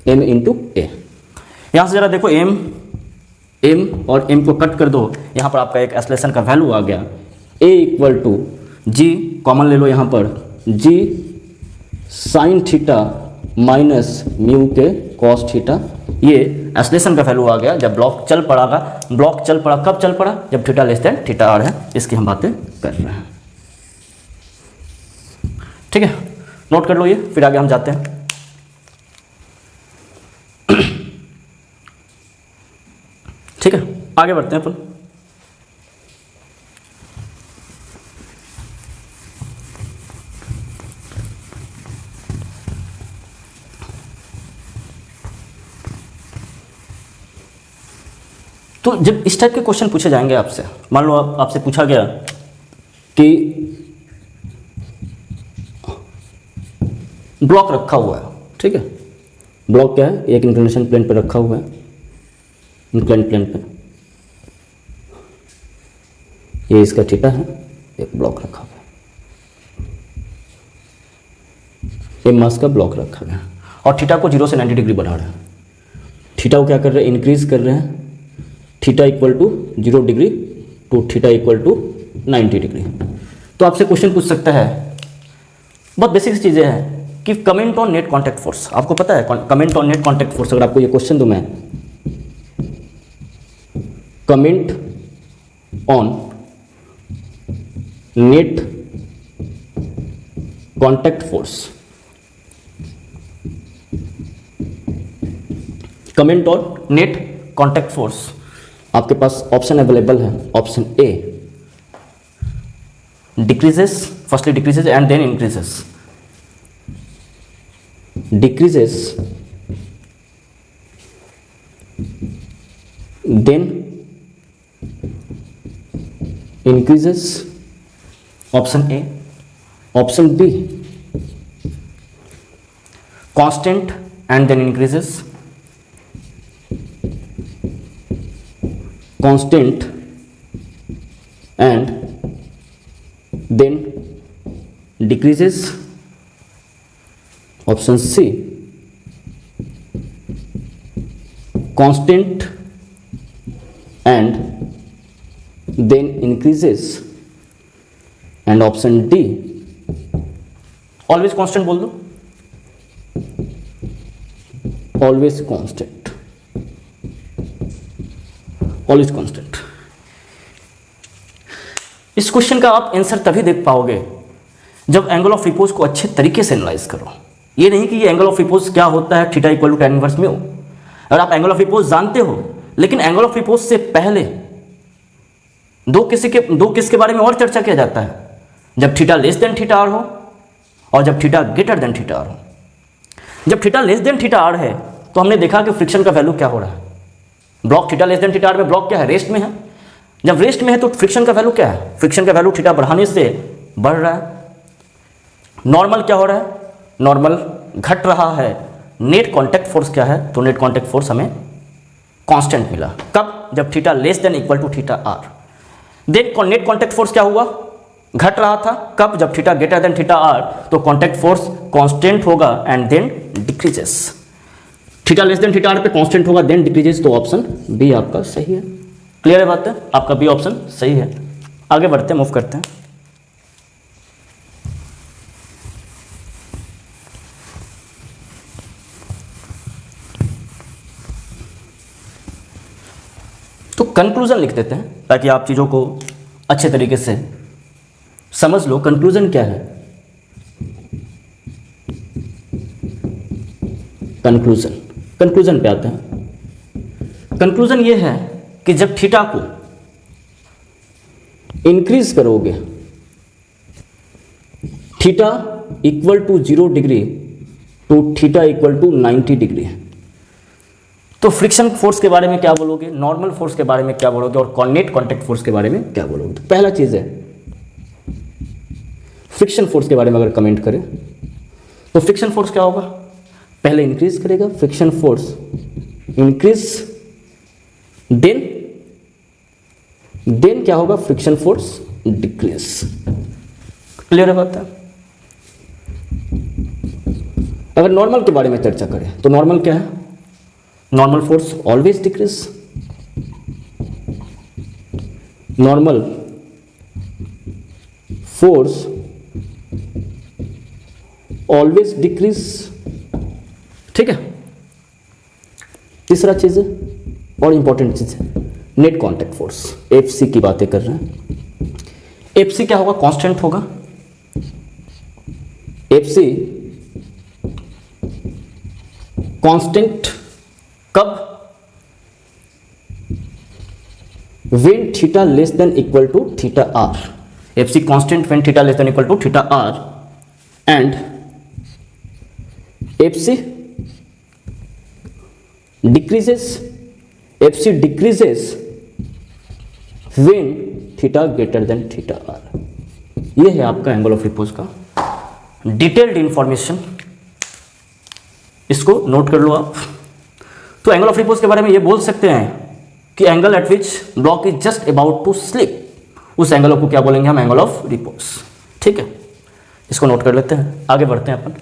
m into a. यहाँ से जरा देखो m और m को कट कर दो, यहाँ पर आपका एक एक्सेलरेशन का वैल्यू आ गया, a equal to g, common ले लो यहाँ पर, g sin theta minus mu k cos theta, ये एक्सेलरेशन का वैल्यू आ गया जब ब्लॉक चल पड़ा। कब चल पड़ा, जब theta less than theta R है, इसकी हम बातें कर रहे हैं, ठीक है, नोट कर लो ये, फिर आगे हम जाते हैं। ठीक है, आगे बढ़ते हैं अपन। तो जब इस टाइप के क्वेश्चन पूछे जाएंगे आपसे, मान लो आपसे पूछा गया कि ब्लॉक रखा हुआ है, ठीक है, ब्लॉक क्या है, एक इंक्लिनेशन प्लेन पर रखा हुआ है, इंक्लाइन प्लेन पे, ये इसका थीटा है, एक ब्लॉक रखा हुआ है, ये मास का ब्लॉक रखा गया, और थीटा को 0 से 90 डिग्री बढ़ा रहे हैं। थीटा को क्या कर रहे हैं, इंक्रीज कर रहे हैं, theta equal to 0 degree to theta equal to 90 degree. तो आपसे क्वेश्चन पूछ सकता है, बहुत बेसिक चीज़ें हैं कि comment on net contact force. आपको पता है comment on net contact force, अगर आपको ये क्वेश्चन दूं मैं, comment on net contact force, comment on net contact force, आपके पास ऑप्शन अवेलेबल है, option A, decreases, firstly decreases and then increases, decreases then increases, option A. Option B, constant and then increases, constant and then decreases, option C constant and then increases, and option D always constant बोल दो, always constant, always constant. इस question का आप answer तभी देख पाओगे जब angle of repose को अच्छे तरीके से एनालाइज करो। ये नहीं कि ये एंगल ऑफ रिपोज क्या होता है, theta equal to tan inverse mu. अगर आप एंगल ऑफ रिपोज जानते हो, लेकिन एंगल ऑफ रिपोज से पहले दो केस के बारे में और चर्चा किया जाता है, जब theta less than theta R हो और जब theta greater than theta R हो। जब theta less than theta R है तो हमने देखा कि फ्रिक्शन का वैल्यू क्या हो रहा है। Block theta less than theta R में ब्लॉक क्या है, रेस्ट में है। जब रेस्ट में है तो फ्रिक्शन का वैल्यू क्या है, फ्रिक्शन का वैल्यू थीटा बढ़ाने से बढ़ रहा है। नॉर्मल क्या हो रहा है, नॉर्मल घट रहा है। नेट कांटेक्ट फोर्स क्या है, तो नेट कांटेक्ट फोर्स हमें कांस्टेंट मिला। कब, जब theta less than equal to theta R. Then net contact force क्या हुआ, घट रहा था। कब, जब theta greater than theta R, तो कांटेक्ट फोर्स कांस्टेंट होगा and then decreases. Theta less than theta R पे कांस्टेंट होगा देन डिक्रीजेस, तो ऑप्शन बी आपका सही है। क्लियर है बात है, आपका बी ऑप्शन सही है। आगे बढ़ते हैं, मूव करते हैं। तो कंक्लूजन लिख देते हैं ताकि आप चीज़ों को अच्छे तरीके से समझ लो। कंक्लूजन क्या है, कंक्लूजन पे आते हैं। कंक्लूजन ये है कि जब थीटा को इंक्रीज करोगे, theta equal to 0 degree to theta equal to 90 degree, तो फ्रिक्शन फोर्स के बारे में क्या बोलोगे, नॉर्मल फोर्स के बारे में क्या बोलोगे और नेट कांटेक्ट फोर्स के बारे में क्या बोलोगे। तो पहला चीज है फ्रिक्शन फोर्स के बारे में अगर कमेंट करें तो फ्रिक्शन फोर्स क्या होगा, पहले इंक्रीज करेगा, फ्रिक्शन फोर्स इंक्रीज, देन क्या होगा, फ्रिक्शन फोर्स डिक्रीज। क्लियर है बात है। अगर नॉर्मल के बारे में चर्चा करें तो नॉर्मल क्या है, normal force always decrease, normal force always decrease. ठीक है। तीसरा चीज है और इंपॉर्टेंट चीज है नेट कांटेक्ट फोर्स, एफसी की बातें कर रहे हैं। एफसी क्या होगा, कांस्टेंट होगा। एफसी कांस्टेंट कब, when theta less than equal to theta R. FC constant when theta less than equal to theta R and FC decreases when theta greater than theta R. ये है आपका angle of repose का detailed information, इसको note कर लो आप। तो angle of repose के बारे में ये बोल सकते हैं कि angle at which block is just about to slip, उस एंगल को क्या बोलेंगे हम, एंगल ऑफ रिपोज। ठीक है, इसको नोट कर लेते हैं, आगे बढ़ते हैं अपन।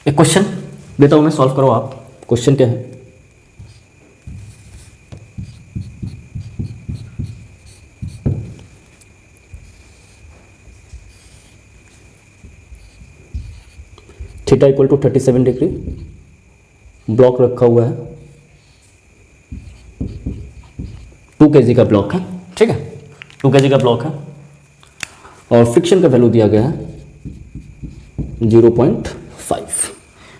एक क्वेश्चन देता हूं मैं, सॉल्व करो आप। क्वेश्चन क्या है, theta equal to 37 degree, block रखा हुआ है, 2 kg का ब्लॉक है। ठीक है, 2 kg का ब्लॉक है और फ्रिक्शन का वैल्यू दिया गया है 0.5।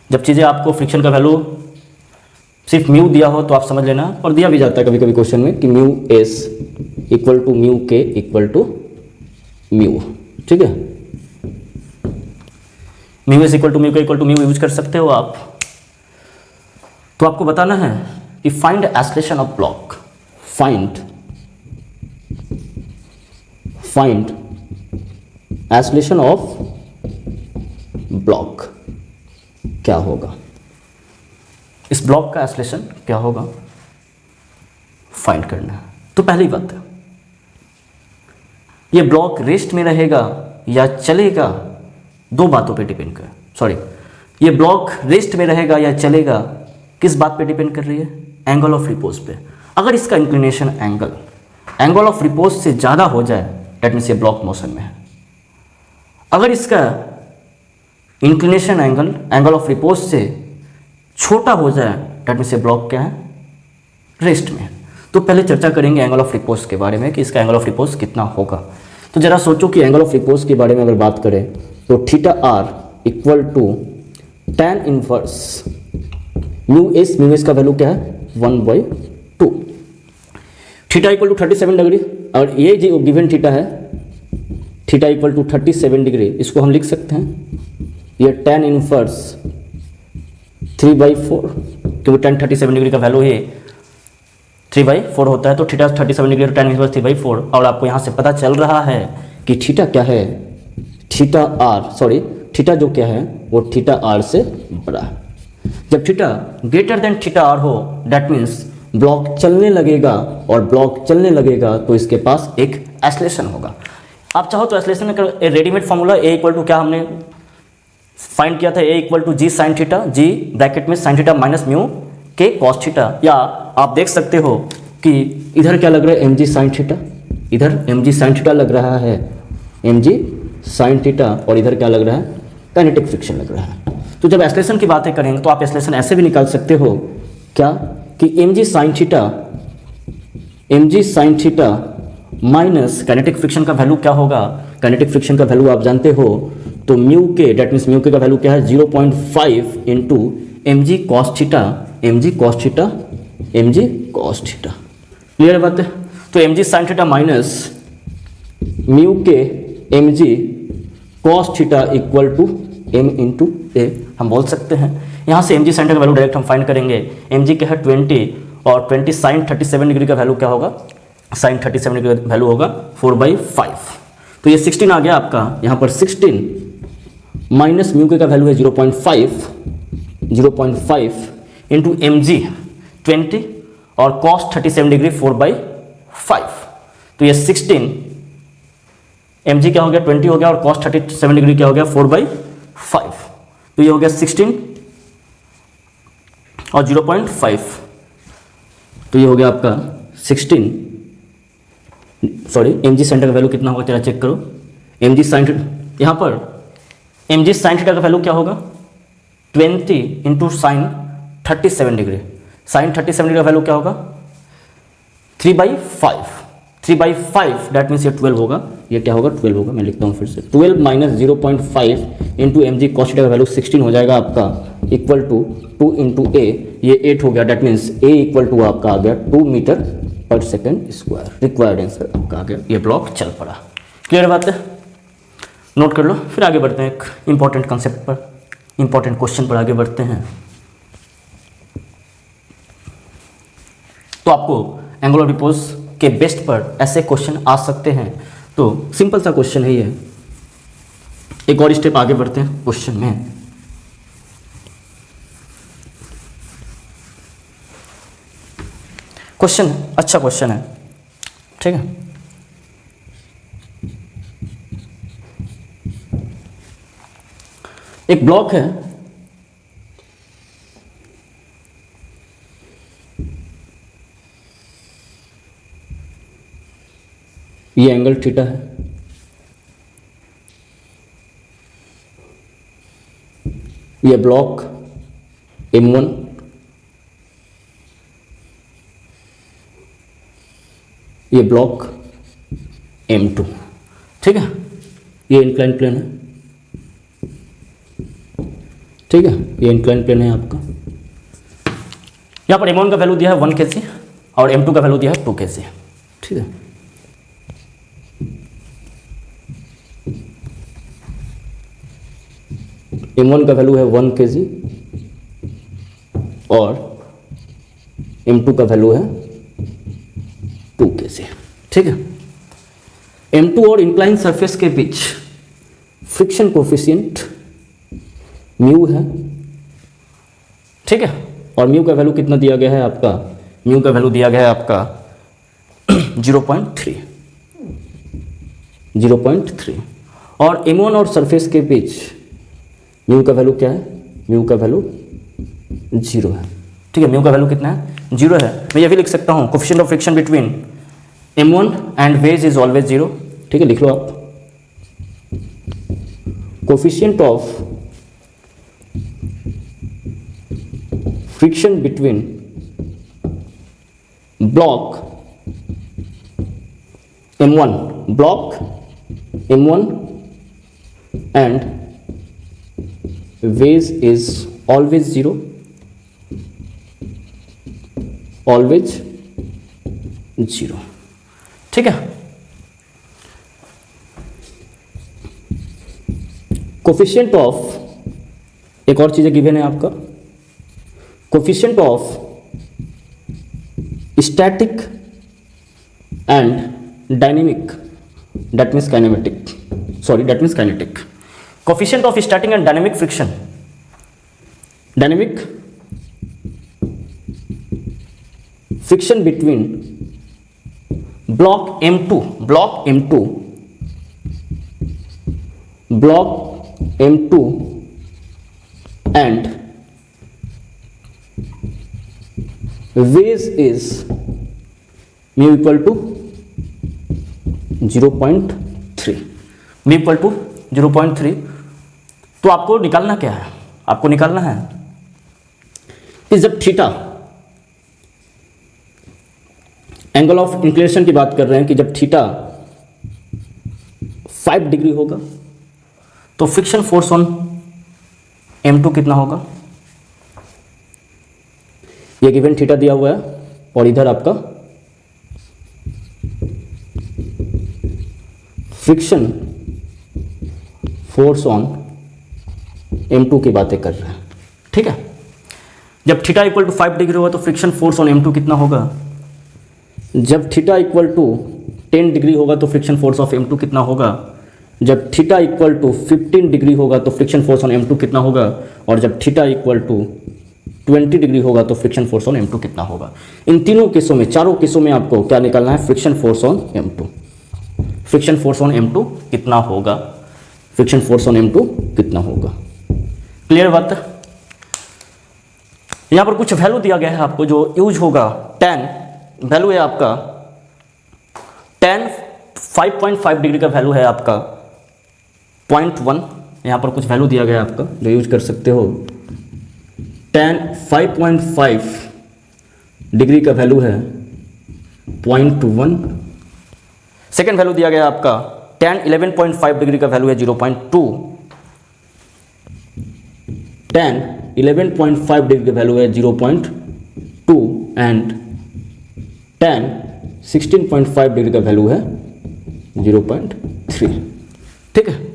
जब चीज़ें आपको फ्रिक्शन का वैल्यू सिर्फ म्यू दिया हो तो आप समझ लेना, और दिया भी जाता है कभी कभी क्वेश्चन में कि mu s equal to mu k equal to mu. ठीक है, mu s equal to mu k equal to mu use कर सकते हो आप। तो आपको बताना है कि find acceleration of block, find find acceleration of block, क्या होगा, इस ब्लॉक का एक्सेलरेशन क्या होगा फाइंड करना है। तो पहली बात है, ये ब्लॉक रेस्ट में रहेगा या चलेगा, दो बातों पे डिपेंड कर, सॉरी, ये ब्लॉक रेस्ट में रहेगा या चलेगा किस बात पे डिपेंड कर रही है, एंगल ऑफ रिपोज पे। अगर इसका इंक्लिनेशन एंगल ऑफ रिपोज से ज़्यादा हो जाए दैट मीन्स ये ब्लॉक मोशन में है। अगर इसका इंक्लिनेशन एंगल ऑफ रिपोज से छोटा हो जाए दैट मीन्स ये ब्लॉक क्या है, रेस्ट में है। तो पहले चर्चा करेंगे एंगल ऑफ रिपोज के बारे में कि इसका एंगल ऑफ रिपोज कितना होगा। तो जरा सोचो कि एंगल ऑफ रिपोज के बारे में अगर बात करें तो theta R equal to tan inverse mu s का वैल्यू क्या है 1/2। थीटा इक्वल टू 37 डिग्री, और ये जो गिवन थीटा है थीटा इक्वल टू 37 डिग्री, इसको हम लिख सकते हैं ये tan इनवर्स 3/4, क्योंकि tan 37 डिग्री का वैल्यू है 3/4 होता है, तो थीटा 37 डिग्री tan इनवर्स 3/4। और आपको यहाँ से पता चल रहा है कि थीटा क्या है, थीटा जो क्या है वो थीटा आर से बड़ा है। जब theta greater than theta R हो दैट मीन्स ब्लॉक चलने लगेगा, और ब्लॉक चलने लगेगा तो इसके पास एक एक्सेलरेशन होगा। आप चाहो तो एक्सेलरेशन का readymade formula a equal to क्या हमने फाइंड किया था, a equal to g sine theta, g bracket में sine theta minus mu K cos theta, या आप देख सकते हो कि इधर क्या लग रहा है mg साइन थीटा, इधर mg साइन थीटा लग रहा है mg साइन थीटा, और इधर क्या लग रहा है काइनेटिक फ्रिक्शन लग रहा है। तो जब एक्सेलरेशन की बातें करेंगे तो आप एक्सेलरेशन ऐसे भी निकाल सकते हो क्या कि mg sine theta minus kinetic friction का वैल्यू क्या होगा, काइनेटिक फ्रिक्शन का वैल्यू आप जानते हो, तो म्यू के दैट मीन्स म्यू के का वैल्यू क्या है 0.5 into mg cos theta, mg cos theta. Clear है बात है। तो mg sine theta minus mu K mg cos theta equal to m into a हम बोल सकते हैं। यहाँ से mg साइन थीटा का वैल्यू डायरेक्ट हम फाइंड करेंगे, mg क्या है 20 और 20 साइन 37 डिग्री का वैल्यू क्या होगा, साइन 37 डिग्री का वैल्यू होगा 4/5। तो ये 16 आ गया आपका, यहाँ पर 16 माइनस म्यू के का वैल्यू है 0.5 इंटू mg 20 और cos 37 डिग्री 4/5। तो ये 16 mg क्या हो गया 20 हो गया, और cos 37 डिग्री क्या हो गया 4/5। तो ये हो गया 16 और 0.5, तो ये हो गया आपका 16, सॉरी mg साइन थीटा का वैल्यू कितना होगा तेरा चेक करो, mg साइन थीटा, यहाँ पर mg साइन थीटा का वैल्यू क्या होगा 20 into sine 37 degree, sine 37 degree का वैल्यू क्या होगा 3/5 दैट मीन्स ये 12 होगा, ये क्या होगा 12 होगा, मैं लिखता हूँ फिर से 12 minus 0.5 into mg cos theta का वैल्यू 16 हो जाएगा आपका, इक्वल टू 2 इंटू ए, ये 8 हो गया, that means A equal to आपका आ गया 2 मीटर पर सेकेंड स्क्वायर। रिक्वायर्ड आंसर आपका आ गया, ये ब्लॉक चल पड़ा। क्लियर बात है, नोट कर लो। फिर आगे बढ़ते हैं एक इंपॉर्टेंट कंसेप्ट पर, इंपॉर्टेंट क्वेश्चन पर आगे बढ़ते हैं। तो आपको एंगल ऑफ रिपोज के बेस्ट पर ऐसे क्वेश्चन आ सकते हैं, तो सिंपल सा क्वेश्चन है ये। एक और स्टेप आगे बढ़ते हैं क्वेश्चन में। क्वेश्चन अच्छा क्वेश्चन है, ठीक है। एक ब्लॉक है, ये एंगल थीटा है, ये ब्लॉक M1, ये ब्लॉक M2, ठीक है। ये इंक्लाइन प्लेन है, ठीक है, ये इंक्लाइन प्लेन है आपका। यहाँ पर M1 का वैल्यू दिया है 1 kg और M2 का वैल्यू दिया है 2 kg, ठीक है। M1 का वैल्यू है 1 kg और M2 का वैल्यू है 2 kg, ठीक है। M2 और इंक्लाइन सरफेस के बीच फ्रिक्शन कोफिशिएंट म्यू है, ठीक है, और म्यू का वैल्यू कितना दिया गया है आपका, म्यू का वैल्यू दिया गया है आपका 0.3 और M1 और सरफेस के बीच म्यू का वैल्यू क्या है, म्यू का वैल्यू 0 है, ठीक है, म्यू का वैल्यू कितना है, 0 है। मैं ये भी लिख सकता हूँ coefficient of friction between M1 and wedge is always 0, ठीक है, लिख लो आप, coefficient of friction between block M1 and wedge is always 0, ठीक है। कोफिशिएंट ऑफ, एक और चीज़ गिवन है आपका, coefficient of static and dynamic, that means kinetic, coefficient of static and dynamic friction, dynamic friction between block M2 and waves is mu equal to 0.3, m equal to 0.3। तो आपको निकालना क्या है, आपको निकालना है कि जब थीटा, एंगल ऑफ इंक्लिनेशन की बात कर रहे हैं, कि जब थीटा 5 डिग्री होगा तो फ्रिक्शन फोर्स ऑन M2 कितना होगा, ये गिवन थीटा दिया हुआ है और इधर आपका फ्रिक्शन फोर्स ऑन M2 की बातें कर रहे हैं, ठीक है। जब थीटा इक्वल टू 5 डिग्री होगा तो फ्रिक्शन फोर्स ऑन M2 कितना होगा, जब थीटा इक्वल टू 10 डिग्री होगा तो फ्रिक्शन फोर्स ऑफ M2 कितना होगा, जब थीटा इक्वल टू 15 डिग्री होगा तो फ्रिक्शन फोर्स ऑन M2 कितना होगा, और जब थीटा इक्वल टू 20 डिग्री होगा तो फ्रिक्शन फोर्स ऑन M2 कितना होगा। इन तीनों केसों में, चारों केसों में आपको क्या निकालना है, friction force on M2, friction force on M2 कितना होगा, फ्रिक्शन फोर्स ऑन M2 कितना होगा। क्लियर बात है। यहां पर कुछ वैल्यू दिया गया है आपको जो यूज होगा, tan वैल्यू है आपका, tan 5.5 डिग्री का वैल्यू है आपका 0.1, यहां पर कुछ वैल्यू दिया गया है आपका जो यूज कर सकते हो। tan 5.5 डिग्री का वैल्यू है 0.1। सेकेंड वैल्यू दिया गया आपका tan 11.5 डिग्री का वैल्यू है 0.2, tan 11.5 डिग्री का वैल्यू है 0.2 एंड tan 16.5 डिग्री का वैल्यू है 0.3, ठीक है।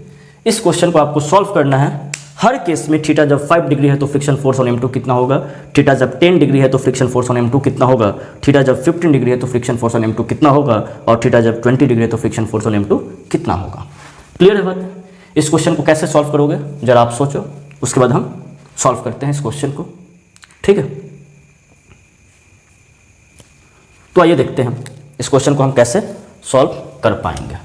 इस क्वेश्चन को आपको सॉल्व करना है। हर केस में थीटा जब 5 डिग्री है तो फ्रिक्शन फोर्स ऑन M2 कितना होगा, थीटा जब 10 डिग्री है तो फ्रिक्शन फोर्स ऑन M2 कितना होगा, थीटा जब 15 डिग्री है तो फ्रिक्शन फोर्स ऑन M2 कितना होगा, और थीटा जब 20 डिग्री है तो फ्रिक्शन फोर्स ऑन M2 कितना होगा। क्लियर है बात। इस क्वेश्चन को कैसे सॉल्व करोगे जरा आप सोचो, उसके बाद हम सॉल्व करते हैं इस क्वेश्चन को, ठीक है। तो आइए देखते हैं इस क्वेश्चन को हम कैसे सॉल्व कर पाएंगे।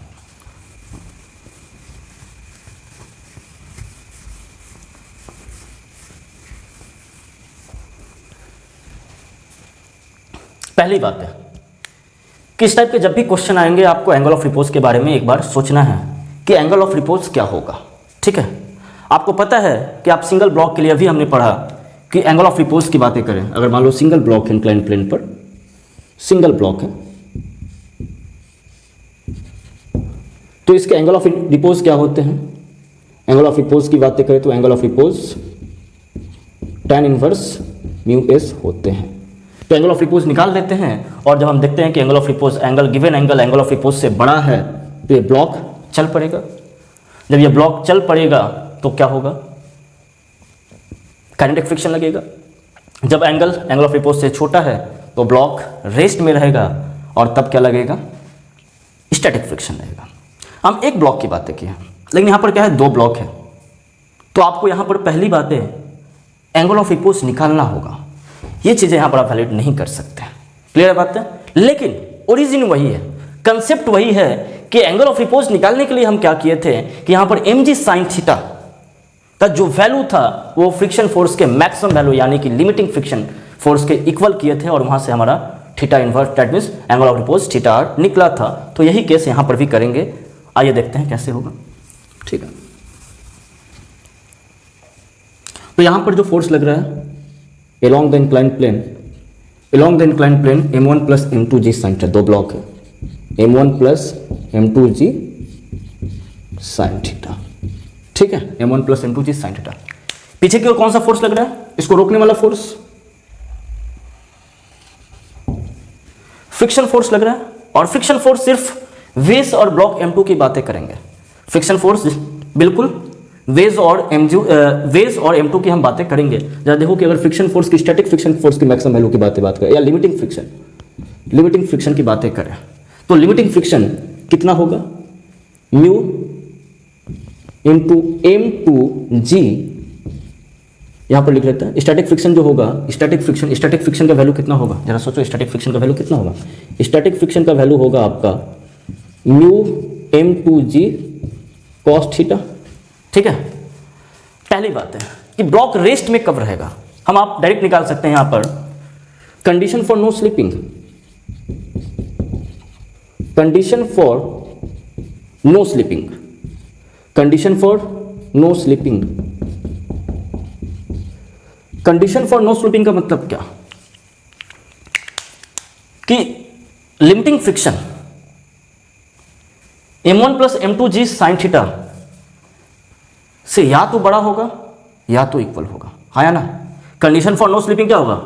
पहली बात है कि इस टाइप के जब भी क्वेश्चन आएंगे आपको एंगल ऑफ रिपोज के बारे में एक बार सोचना है कि एंगल ऑफ रिपोज क्या होगा, ठीक है। आपको पता है कि आप सिंगल ब्लॉक के लिए भी हमने पढ़ा कि एंगल ऑफ रिपोज की बातें करें, अगर मान लो सिंगल ब्लॉक है इंक्लाइंड प्लेन पर, सिंगल ब्लॉक है तो इसके एंगल ऑफ रिपोज क्या होते हैं। एंगल ऑफ रिपोज की बातें करें तो angle of repose tan inverse mu S होते हैं। तो एंगल ऑफ रिपोज निकाल लेते हैं और जब हम देखते हैं कि angle of repose, given angle of repose से बड़ा है तो ये ब्लॉक चल पड़ेगा। जब ये ब्लॉक चल पड़ेगा तो क्या होगा, काइनेटिक फ्रिक्शन लगेगा। जब एंगल ऑफ रिपोज से छोटा है तो ब्लॉक रेस्ट में रहेगा और तब क्या लगेगा, स्टैटिक फ्रिक्शन लगेगा। हम एक ब्लॉक की बातें की हैं, लेकिन यहाँ पर क्या है, 2 ब्लॉक है, तो आपको यहाँ पर पहली बात है एंगल ऑफ रिपोज निकालना होगा। ये चीज़ें यहाँ पर आप वैलिड नहीं कर सकते। क्लियर बात है? लेकिन ओरिजिन वही है, कंसेप्ट वही है कि एंगल ऑफ रिपोज निकालने के लिए हम क्या किए थे कि यहाँ पर mg sin थीटा का जो वैल्यू था वो फ्रिक्शन फोर्स के मैक्सिमम वैल्यू यानी कि लिमिटिंग फ्रिक्शन फोर्स के इक्वल किए थे, और वहाँ से हमारा theta inverse that means angle of repose theta R निकला था। तो यही केस यहाँ पर भी करेंगे। आइए देखते हैं कैसे होगा। ठीक है, तो यहाँ पर जो फोर्स लग रहा है along the inclined plane m1 plus m2g sin theta, 2 block है, m1 plus m2g sin theta. ठीक है, m1 plus m2g sin theta. पीछे की ओर कौन सा फोर्स लग रहा है, इसको रोकने वाला फोर्स फ्रिक्शन फोर्स लग रहा है, और फ्रिक्शन फोर्स सिर्फ वेज और ब्लॉक m2 की बातें करेंगे। फ्रिक्शन फोर्स बिल्कुल वेज और m2 की हम बातें करेंगे। जरा देखो कि अगर फ्रिक्शन फोर्स की स्टैटिक फ्रिक्शन फोर्स की मैक्सिमम वैल्यू की बात करें या लिमिटिंग फ्रिक्शन की बातें करें, तो लिमिटिंग फ्रिक्शन कितना होगा, म्यू इंटू m2g, यहां पर लिख लेते हैं। स्टैटिक फ्रिक्शन जो होगा, स्टैटिक फ्रिक्शन का वैल्यू कितना होगा, जरा सोचो, स्टैटिक फ्रिक्शन का वैल्यू कितना होगा। स्टैटिक फ्रिक्शन का वैल्यू होगा आपका म्यू m2g cos थीटा। ठीक है, पहली बात है कि ब्लॉक रेस्ट में कब रहेगा, हम आप डायरेक्ट निकाल सकते हैं यहां पर condition for no slipping, condition for no slipping का मतलब क्या कि limiting friction m1 plus m2g sine theta से या तो बड़ा होगा या तो इक्वल होगा, हाँ या ना। कंडीशन फॉर नो स्लिपिंग क्या होगा,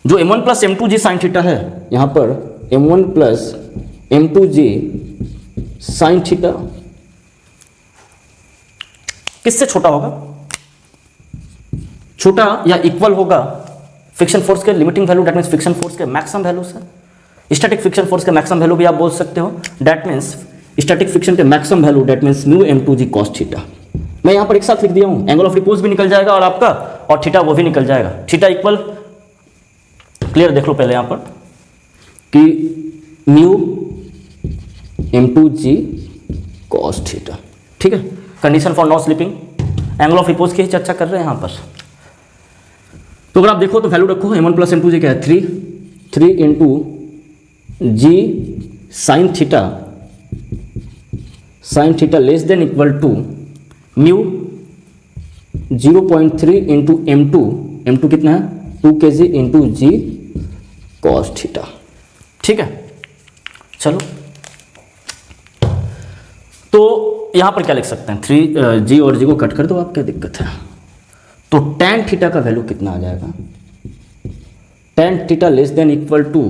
जो m1 plus m2g sine theta है, यहां पर m1 plus m2g sine theta किससे छोटा होगा, छोटा या इक्वल होगा फ्रिक्शन फोर्स के limiting value that means friction force के मैक्सिमम वैल्यू से। स्टैटिक फ्रिक्शन फोर्स के मैक्सिमम वैल्यू भी आप बोल सकते हो, दैट मीन्स स्टैटिक फ्रिक्शन के maximum value that means mu m2g cos theta. मैं यहां पर एक साथ लिख दिया हूं, एंगल ऑफ रिपोज भी निकल जाएगा और आपका और थीटा वो भी निकल जाएगा, थीटा इक्वल। क्लियर, देख लो पहले यहां पर कि म्यू m2g cos थीटा। ठीक है, condition for no slipping, angle of repose की ही चर्चा कर रहे हैं यहां पर। तो अगर आप देखो तो वैल्यू रखो, m1 प्लस m2g क्या है, 3 into g sine theta less than equal to mu 0.3 into m2 कितना है 2 kg into g cos theta. ठीक है, चलो तो यहां पर क्या लिख सकते हैं, 3g और g को कट कर दो, आप क्या दिक्कत है। तो tan थीटा का वैल्यू कितना आ जाएगा, tan theta less than equal to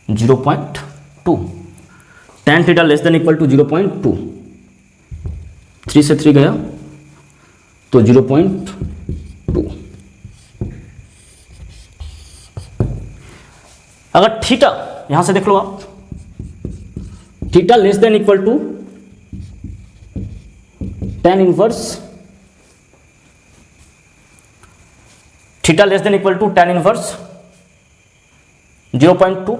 0.2, tan theta less than equal to 0.2, 3 से 3 गया तो 0.2। अगर थीटा यहां से देख लो आप, theta less than equal to tan inverse, theta less than equal to tan inverse 0.2,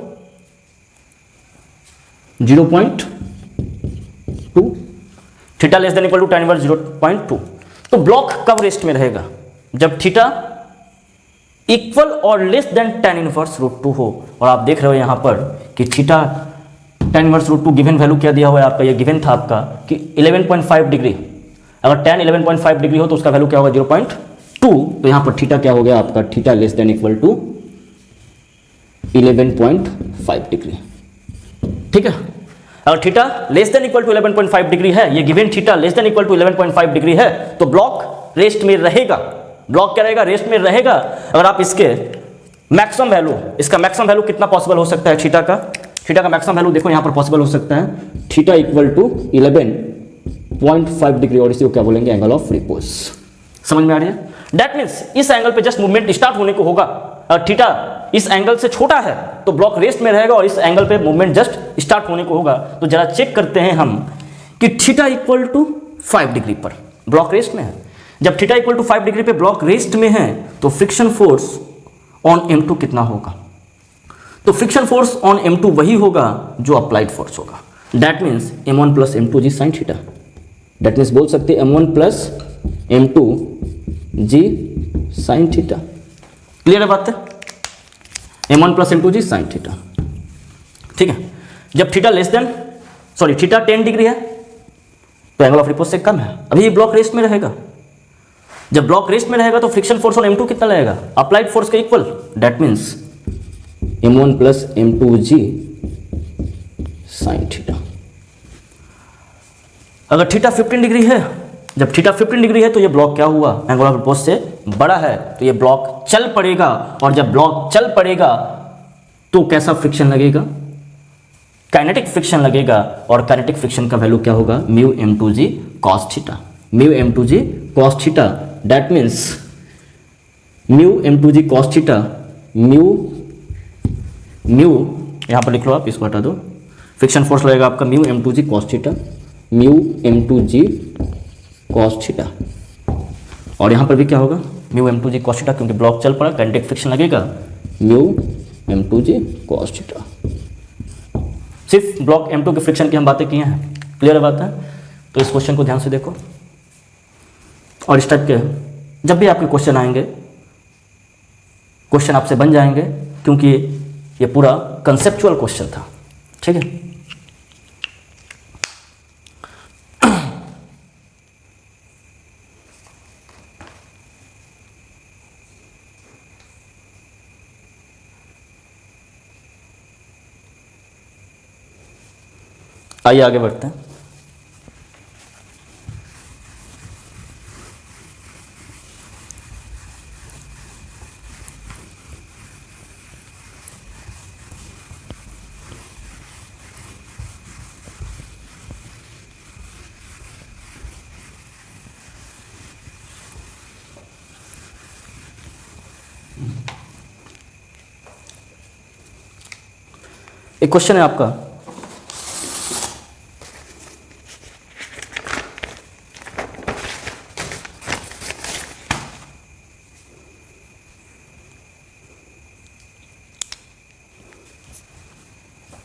theta less than equal to tan inverse 0.2। तो ब्लॉक कब रेस्ट में रहेगा, जब थीटा इक्वल और लेस देन tan इनवर्स √2 हो। और आप देख रहे हो यहां पर कि theta tan inverse √2 given value क्या दिया हुआ है आपका, ये गिवन था आपका कि 11.5 डिग्री। अगर tan 11.5 डिग्री हो तो उसका वैल्यू क्या होगा 0.2। तो यहां पर थीटा क्या हो गया आपका, theta less than equal to 11.5 degree. ठीक है, अगर theta less than equal to 11.5 degree है, ये given theta less than equal to 11.5 degree है, तो ब्लॉक रेस्ट में रहेगा। ब्लॉक क्या रहेगा, रेस्ट में रहेगा। अगर आप इसके मैक्सिमम वैल्यू, इसका मैक्सिमम वैल्यू कितना पॉसिबल हो सकता है थीटा का मैक्सिमम वैल्यू देखो यहां पर पॉसिबल हो सकता है थीटा इक्वल टू 11.5 डिग्री, और इसी को क्या बोलेंगे, एंगल ऑफ रिपोज। समझ में आ रही है। दैट मीन्स इस एंगल पे जस्ट मूवमेंट स्टार्ट होने को होगा। थीटा इस एंगल से छोटा है तो ब्लॉक रेस्ट में रहेगा और इस एंगल पे मूवमेंट जस्ट स्टार्ट होने को होगा। तो जरा चेक करते हैं हम कि थीटा इक्वल टू 5 डिग्री पर ब्लॉक रेस्ट में है। जब थीटा इक्वल टू 5 डिग्री पे ब्लॉक रेस्ट में है तो फ्रिक्शन फोर्स ऑन M2 कितना होगा? तो फ्रिक्शन फोर्स ऑन M2 वही होगा जो अप्लाइड फोर्स होगा। That means M1 plus M2G sine theta. That means बोल सकते हैं M1 plus M2G sine theta. Clear है बात है? M1 plus M2G sine theta. ठीक है, जब थीटा थीटा 10 डिग्री है तो एंगल ऑफ रिपोज से कम है, अभी ये ब्लॉक रेस्ट में रहेगा। जब ब्लॉक रेस्ट में रहेगा तो फ्रिक्शन फोर्स ऑन M2 कितना लगेगा? अप्लाइड फोर्स के equal. That means M1 plus M2G sine theta. अगर थीटा 15 डिग्री है, जब थीटा 15 डिग्री है तो ये ब्लॉक क्या हुआ? एंगल ऑफ रिपोज से बड़ा है, तो ये ब्लॉक चल पड़ेगा। और जब ब्लॉक चल पड़ेगा तो कैसा फ्रिक्शन लगेगा? काइनेटिक फ्रिक्शन लगेगा। और काइनेटिक फ्रिक्शन का वैल्यू क्या होगा? Mu M2G cos theta. Mu M2G cos theta. That means mu M2G cos theta, mu यहाँ पर लिख लो आप, इसको हटा दो। फ्रिक्शन फोर्स लगेगा आपका mu M2G cos theta, mu M2G cos theta. और यहाँ पर भी क्या होगा? म्यू M2G cos थीटा, क्योंकि ब्लॉक चल पड़ा, काइनेटिक फ्रिक्शन लगेगा म्यू M2G cos थीटा। सिर्फ ब्लॉक M2 के फ्रिक्शन की हम बातें किए हैं। क्लियर बात है? तो इस क्वेश्चन को ध्यान से देखो। और इस टाइप के जब भी आपके क्वेश्चन आएंगे, क्वेश्चन आपसे बन जाएंगे, क्योंकि ये पूरा कंसेप्चुअल क्वेश्चन था। ठीक है, आइए आगे बढ़ते हैं। एक क्वेश्चन है आपका,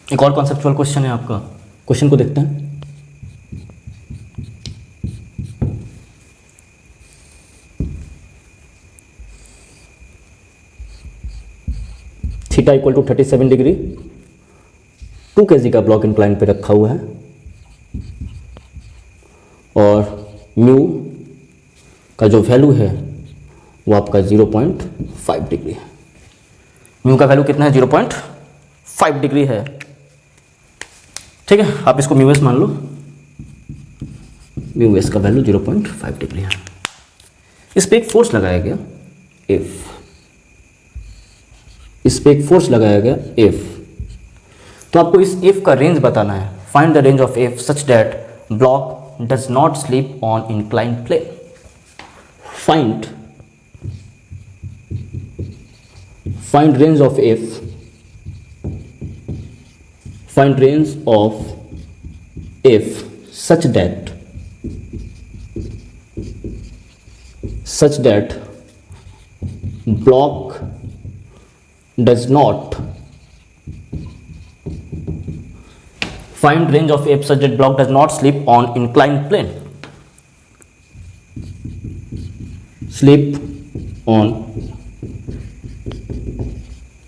एक और कॉन्सेप्चुअल क्वेश्चन है आपका। क्वेश्चन को देखते हैं। Theta equal to 37 degree, 2 kg का ब्लॉक इंक्लाइन पे रखा हुआ है और म्यू का जो वैल्यू है वो आपका 0.5 डिग्री है। म्यू का वैल्यू कितना है? 0.5 डिग्री है। ठीक है, आप इसको म्यू एस मान लो। म्यू एस का वैल्यू 0.5 डिग्री है। इस पे एक फोर्स लगाया गया F, इस पे एक फोर्स लगाया गया F। तो आपको इस F का रेंज बताना है। Find the range of F such that block does not slip on inclined plane. Find range of F, find range of F such that block does not find range of F such that block does not slip on inclined plane. Slip on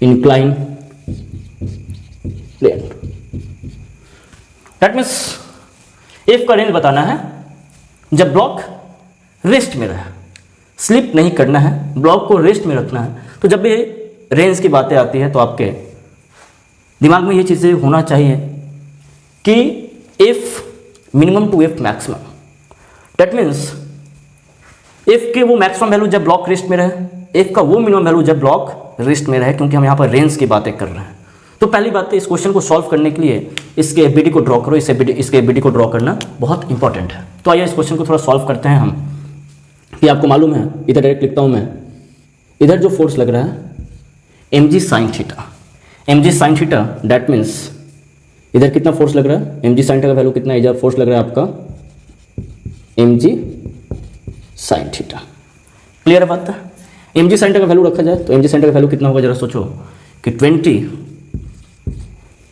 inclined plane. That means F का range बताना है जब block rest में रहे, slip नहीं करना है, block को रेस्ट में रखना है। तो जब भी रेंज की बातें आती है तो आपके दिमाग में ये चीज़ें होना चाहिए कि F minimum to F maximum. That means F के वो मैक्सिमम वैल्यू जब ब्लॉक रेस्ट में रहे, एफ का वो मिनिमम वैल्यू जब ब्लॉक रेस्ट में रहे, क्योंकि हम यहाँ पर रेंज की बातें कर रहे हैं। तो पहली बात है, इस क्वेश्चन को सॉल्व करने के लिए इसके एफबीडी को ड्रॉ करो। इसके एफबीडी को ड्रॉ करना बहुत इंपॉर्टेंट है। तो आइए इस क्वेश्चन को थोड़ा सॉल्व करते हैं हम। कि आपको मालूम है, इधर डायरेक्ट लिखता हूँ मैं, इधर जो फोर्स लग रहा है mg sine theta, mg sin theta, that means इधर कितना फोर्स लग रहा है, mg sin थीटा का वैल्यू कितना है, इधर फोर्स लग रहा है आपका mg sin थीटा। क्लियर है बात है। mg sin थीटा का वैल्यू रखा जाए तो mg sin थीटा का वैल्यू कितना होगा, जरा सोचो कि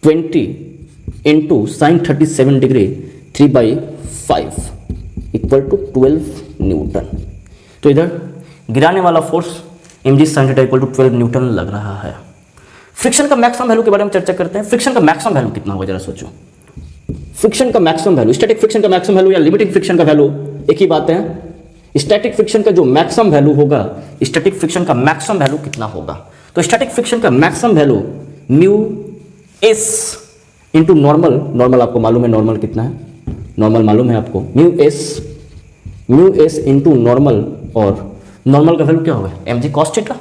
20 into sine 37 degree 3/5 equal to 12 newton. तो इधर गिराने वाला force mg sin theta equal to 12 newton लग रहा है। फ्रिक्शन का मैक्सिमम वैल्यू के बारे में चर्चा करते हैं। फ्रिक्शन का मैक्सिमम वैल्यू कितना होगा, जरा सोचो। फ्रिक्शन का मैक्सिमम वैल्यू, स्टैटिक फ्रिक्शन का मैक्सिमम वैल्यू या लिमिटिंग फ्रिक्शन का वैल्यू एक ही बात है। स्टैटिक फ्रिक्शन का जो मैक्सिमम वैल्यू होगा, स्टैटिक फ्रिक्शन का मैक्सिमम वैल्यू कितना होगा, तो स्टैटिक फ्रिक्शन का maximum value mu s into normal. Normal आपको मालूम है, नॉर्मल कितना है, नॉर्मल मालूम है आपको, म्यू एस इंटू नॉर्मल। और नॉर्मल का वैल्यू क्या होगा, mg cos थीटा,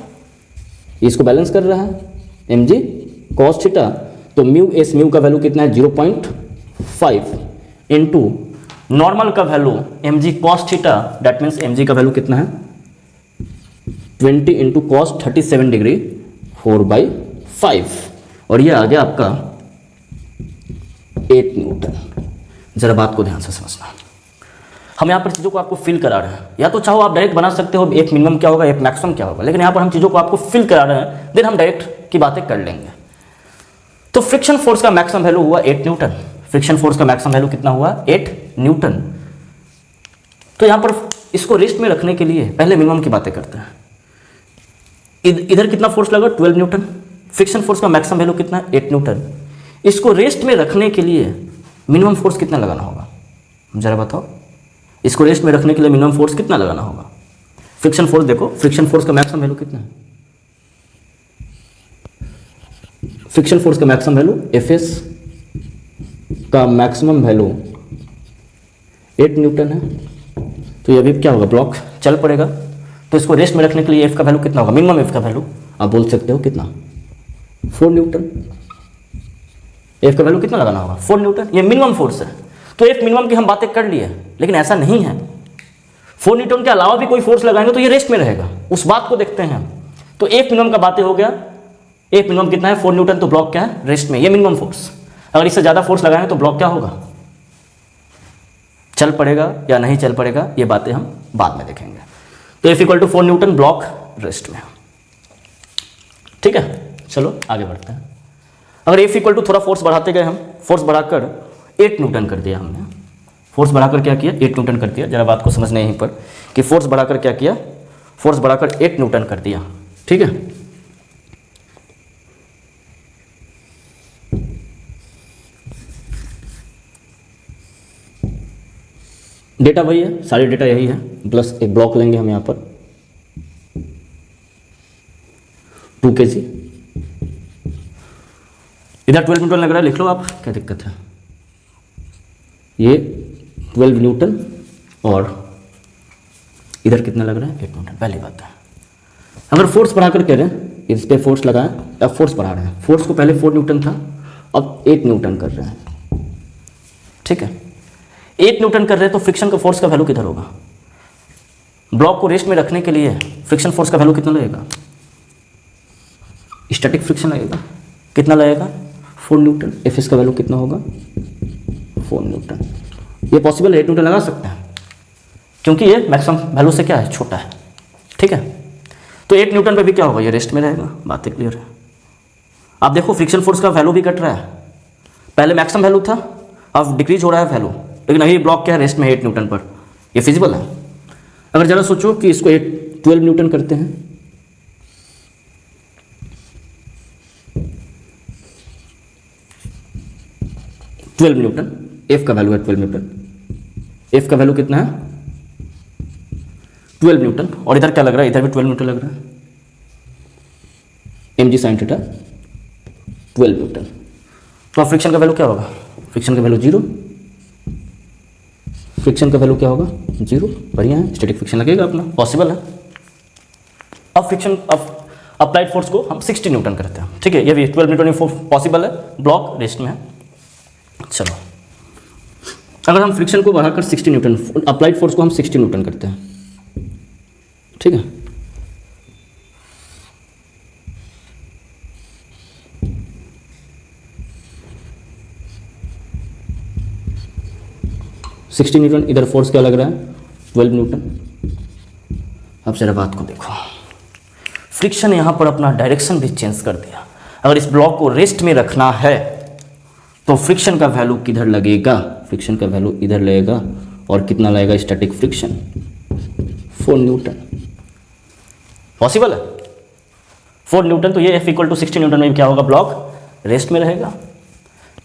इसको बैलेंस कर रहा है mg cos थीटा। तो म्यू का वैल्यू कितना है 0.5 इंटू नॉर्मल का value mg cos theta, that means mg का वैल्यू कितना है 20 इंटू cos 37 डिग्री 4/5 और ये आ गया आपका 8 न्यूटन। जरा बात को ध्यान से समझना, हम यहाँ पर चीज़ों को आपको फिल करा रहे हैं। या तो चाहो आप डायरेक्ट बना सकते हो एक मिनिमम क्या होगा, एक मैक्सिमम क्या होगा, लेकिन यहाँ पर हम चीज़ों को आपको फिल करा रहे हैं, देन हम डायरेक्ट की बातें कर लेंगे। तो फ्रिक्शन फोर्स का मैक्सिमम वैल्यू हुआ 8 न्यूटन। फ्रिक्शन फोर्स का मैक्सिमम वैल्यू कितना हुआ 8 न्यूटन। तो यहाँ पर इसको रेस्ट में रखने के लिए पहले मिनिमम की बातें करते हैं। इधर कितना फोर्स लगा 12 न्यूटन। फ्रिक्शन फोर्स का मैक्सिमम वैल्यू कितना 8 न्यूटन। इसको रेस्ट में रखने के लिए मिनिमम फोर्स कितना लगाना होगा, जरा बताओ। इसको रेस्ट में रखने के लिए मिनिमम फोर्स कितना लगाना होगा। फ्रिक्शन फोर्स देखो, फ्रिक्शन फोर्स का मैक्सिमम वैल्यू कितना है, फ्रिक्शन फोर्स का मैक्सिमम वैल्यू Fs का मैक्सिमम वैल्यू 8 न्यूटन है। तो ये भी क्या होगा, ब्लॉक चल पड़ेगा। तो इसको रेस्ट में रखने के लिए F का वैल्यू कितना होगा, मिनिमम F का वैल्यू आप बोल सकते हो कितना 4 न्यूटन। F का वैल्यू कितना लगाना होगा 4 न्यूटन, ये मिनिमम फोर्स है। तो F मिनिमम की हम बातें कर लिए, लेकिन ऐसा नहीं है। 4 न्यूटन के अलावा भी कोई फोर्स लगाएंगे तो ये रेस्ट में रहेगा, उस बात को देखते हैं। तो F मिनिमम का बातें हो गया। F मिनिमम कितना है 4 न्यूटन, तो ब्लॉक क्या है रेस्ट में, ये मिनिमम फोर्स। अगर इससे ज़्यादा फोर्स लगाएंगे तो ब्लॉक क्या होगा, चल पड़ेगा या नहीं चल पड़ेगा, ये बातें हम बाद में देखेंगे। तो F equal to 4 newton, block rest में। ठीक है, चलो आगे बढ़ते हैं। अगर F इक्वल टू थोड़ा फोर्स बढ़ाते गए, हम फोर्स बढ़ाकर 8 न्यूटन कर दिया हमने। फोर्स बढ़ाकर क्या किया 8 न्यूटन कर दिया। जरा बात को समझना यहीं पर कि फोर्स बढ़ाकर क्या किया, फोर्स बढ़ाकर 8 न्यूटन कर दिया। ठीक है, डेटा वही है, सारे डेटा यही है, प्लस एक ब्लॉक लेंगे हम यहाँ पर 2 kg। इधर 12 न्यूटन लग रहा है, लिख लो आप, क्या दिक्कत है। ये 12 न्यूटन और इधर कितना लग रहा है 8 न्यूटन। पहली बात है, अगर फोर्स बढ़ाकर कह रहे हैं, इस पर फोर्स लगाएं, अब फोर्स बढ़ा रहे हैं। फोर्स को पहले 4 न्यूटन था, अब 8 न्यूटन कर रहे हैं। ठीक है, 8 न्यूटन कर रहे हैं, तो फ्रिक्शन का फोर्स का वैल्यू किधर होगा। ब्लॉक को रेस्ट में रखने के लिए फ्रिक्शन फोर्स का वैल्यू कितना लगेगा, स्टैटिक फ्रिक्शन लगेगा, कितना लगेगा 4 न्यूटन। Fs का वैल्यू कितना होगा 4 न्यूटन। ये पॉसिबल है, 8 न्यूटन लगा सकते हैं, क्योंकि ये मैक्सिमम वैल्यू से क्या है, छोटा है। ठीक है, तो 8 न्यूटन पे भी क्या होगा, ये रेस्ट में रहेगा। बातें क्लियर है। आप देखो फ्रिक्शन फोर्स का वैल्यू भी घट रहा है, पहले मैक्सिमम वैल्यू था, अब डिक्रीज हो रहा है वैल्यू, लेकिन अभी ब्लॉक क्या है रेस्ट में 8 न्यूटन पर। ये फिजिबल है। अगर ज़रा सोचो कि इसको 12 न्यूटन करते हैं, न्यूटन, F का वैल्यू है 12 न्यूटन। F का वैल्यू कितना है 12 न्यूटन, और इधर क्या लग रहा है, इधर भी 12 न्यूटन लग रहा है। mg sin theta 12 newton. तो अब फ्रिक्शन का वैल्यू क्या होगा, फ्रिक्शन का वैल्यू 0। फ्रिक्शन का वैल्यू क्या होगा 0। बढ़िया है, स्टैटिक फ्रिक्शन लगेगा अपना, पॉसिबल है। अब फ्रिक्शन, अब अप्लाइड फोर्स को हम 60 न्यूटन करते हैं। ठीक है, ये भी 12 न्यूटन फोर्स पॉसिबल है, ब्लॉक रेस्ट में है। चलो, अगर हम फ्रिक्शन को बढ़ाकर 60 न्यूटन, अप्लाइड फोर्स को हम 60 न्यूटन करते हैं। ठीक है, 60 न्यूटन, इधर फोर्स क्या लग रहा है 12 न्यूटन। अब जरा बात को देखो, फ्रिक्शन यहाँ पर अपना डायरेक्शन भी चेंज कर दिया। अगर इस ब्लॉक को रेस्ट में रखना है तो फ्रिक्शन का वैल्यू किधर लगेगा, फ्रिक्शन का वैल्यू इधर लगेगा और कितना लगेगा स्टैटिक फ्रिक्शन 4 न्यूटन। पॉसिबल है 4 न्यूटन, तो ये F = 60 न्यूटन में क्या होगा, ब्लॉक रेस्ट में रहेगा।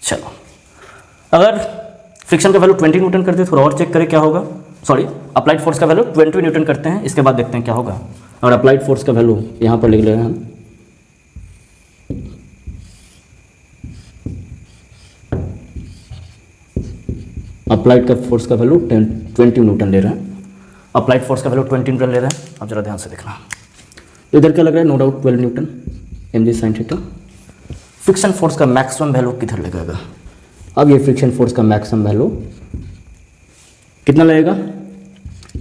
चलो अगर फ्रिक्शन का वैल्यू 20 न्यूटन करते थोड़ा और चेक करें क्या होगा, सॉरी अप्लाइड फोर्स का वैल्यू 20 न्यूटन करते हैं, इसके बाद देखते हैं क्या होगा। और अप्लाइड फोर्स का वैल्यू यहाँ पर लिख ले रहे हैं हम, अप्लाइड का फोर्स का वैल्यू 20 न्यूटन ले रहे हैं, अप्लाइड फोर्स का वैल्यू 20 न्यूटन ले रहे हैं। अब जरा ध्यान से देखना, इधर क्या लग रहा है, no doubt 12 newton mg sin theta. Friction force का मैक्सिमम वैल्यू किधर लगेगा, अब ये फ्रिक्शन फोर्स का मैक्सिमम वैल्यू कितना लगेगा,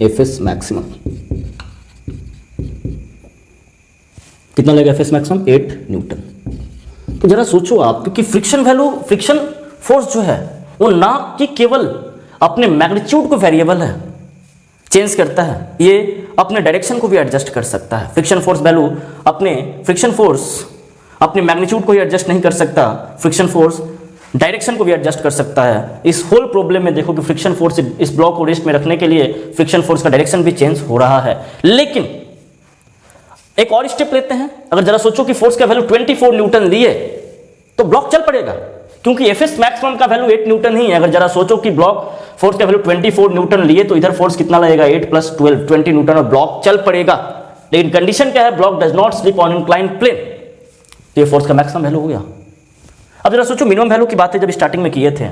Fs मैक्सिमम कितना लगेगा, Fs मैक्सिमम 8 न्यूटन। तो जरा सोचो आप, क्योंकि फ्रिक्शन वैल्यू, फ्रिक्शन फोर्स जो है वो ना कि केवल अपने मैग्नीट्यूड को वेरिएबल है चेंज करता है, ये अपने डायरेक्शन को भी एडजस्ट कर सकता है। Friction force value friction force अपने मैग्नीट्यूड को ही एडजस्ट नहीं कर सकता, फ्रिक्शन फोर्स डायरेक्शन को भी एडजस्ट कर सकता है। इस होल प्रॉब्लम में देखो कि फ्रिक्शन फोर्स इस ब्लॉक को रेस्ट में रखने के लिए फ्रिक्शन फोर्स का डायरेक्शन भी चेंज हो रहा है। लेकिन एक और स्टेप लेते हैं, अगर जरा सोचो कि फोर्स का वैल्यू 24 न्यूटन लिए तो ब्लॉक चल पड़ेगा, क्योंकि Fs मैक्सिमम का वैल्यू 8 न्यूटन ही है। अगर जरा सोचो कि ब्लॉक फोर्स का वैल्यू 24 न्यूटन लिए तो इधर फोर्स कितना लगेगा, 8 + 12 20 न्यूटन, और ब्लॉक चल पड़ेगा। लेकिन कंडीशन क्या है, block does not slip on inclined plane, तो ये फोर्स का मैक्सिमम वैल्यू हो गया। अब जरा सोचो मिनिमम वैल्यू की बात है, जब स्टार्टिंग में किए थे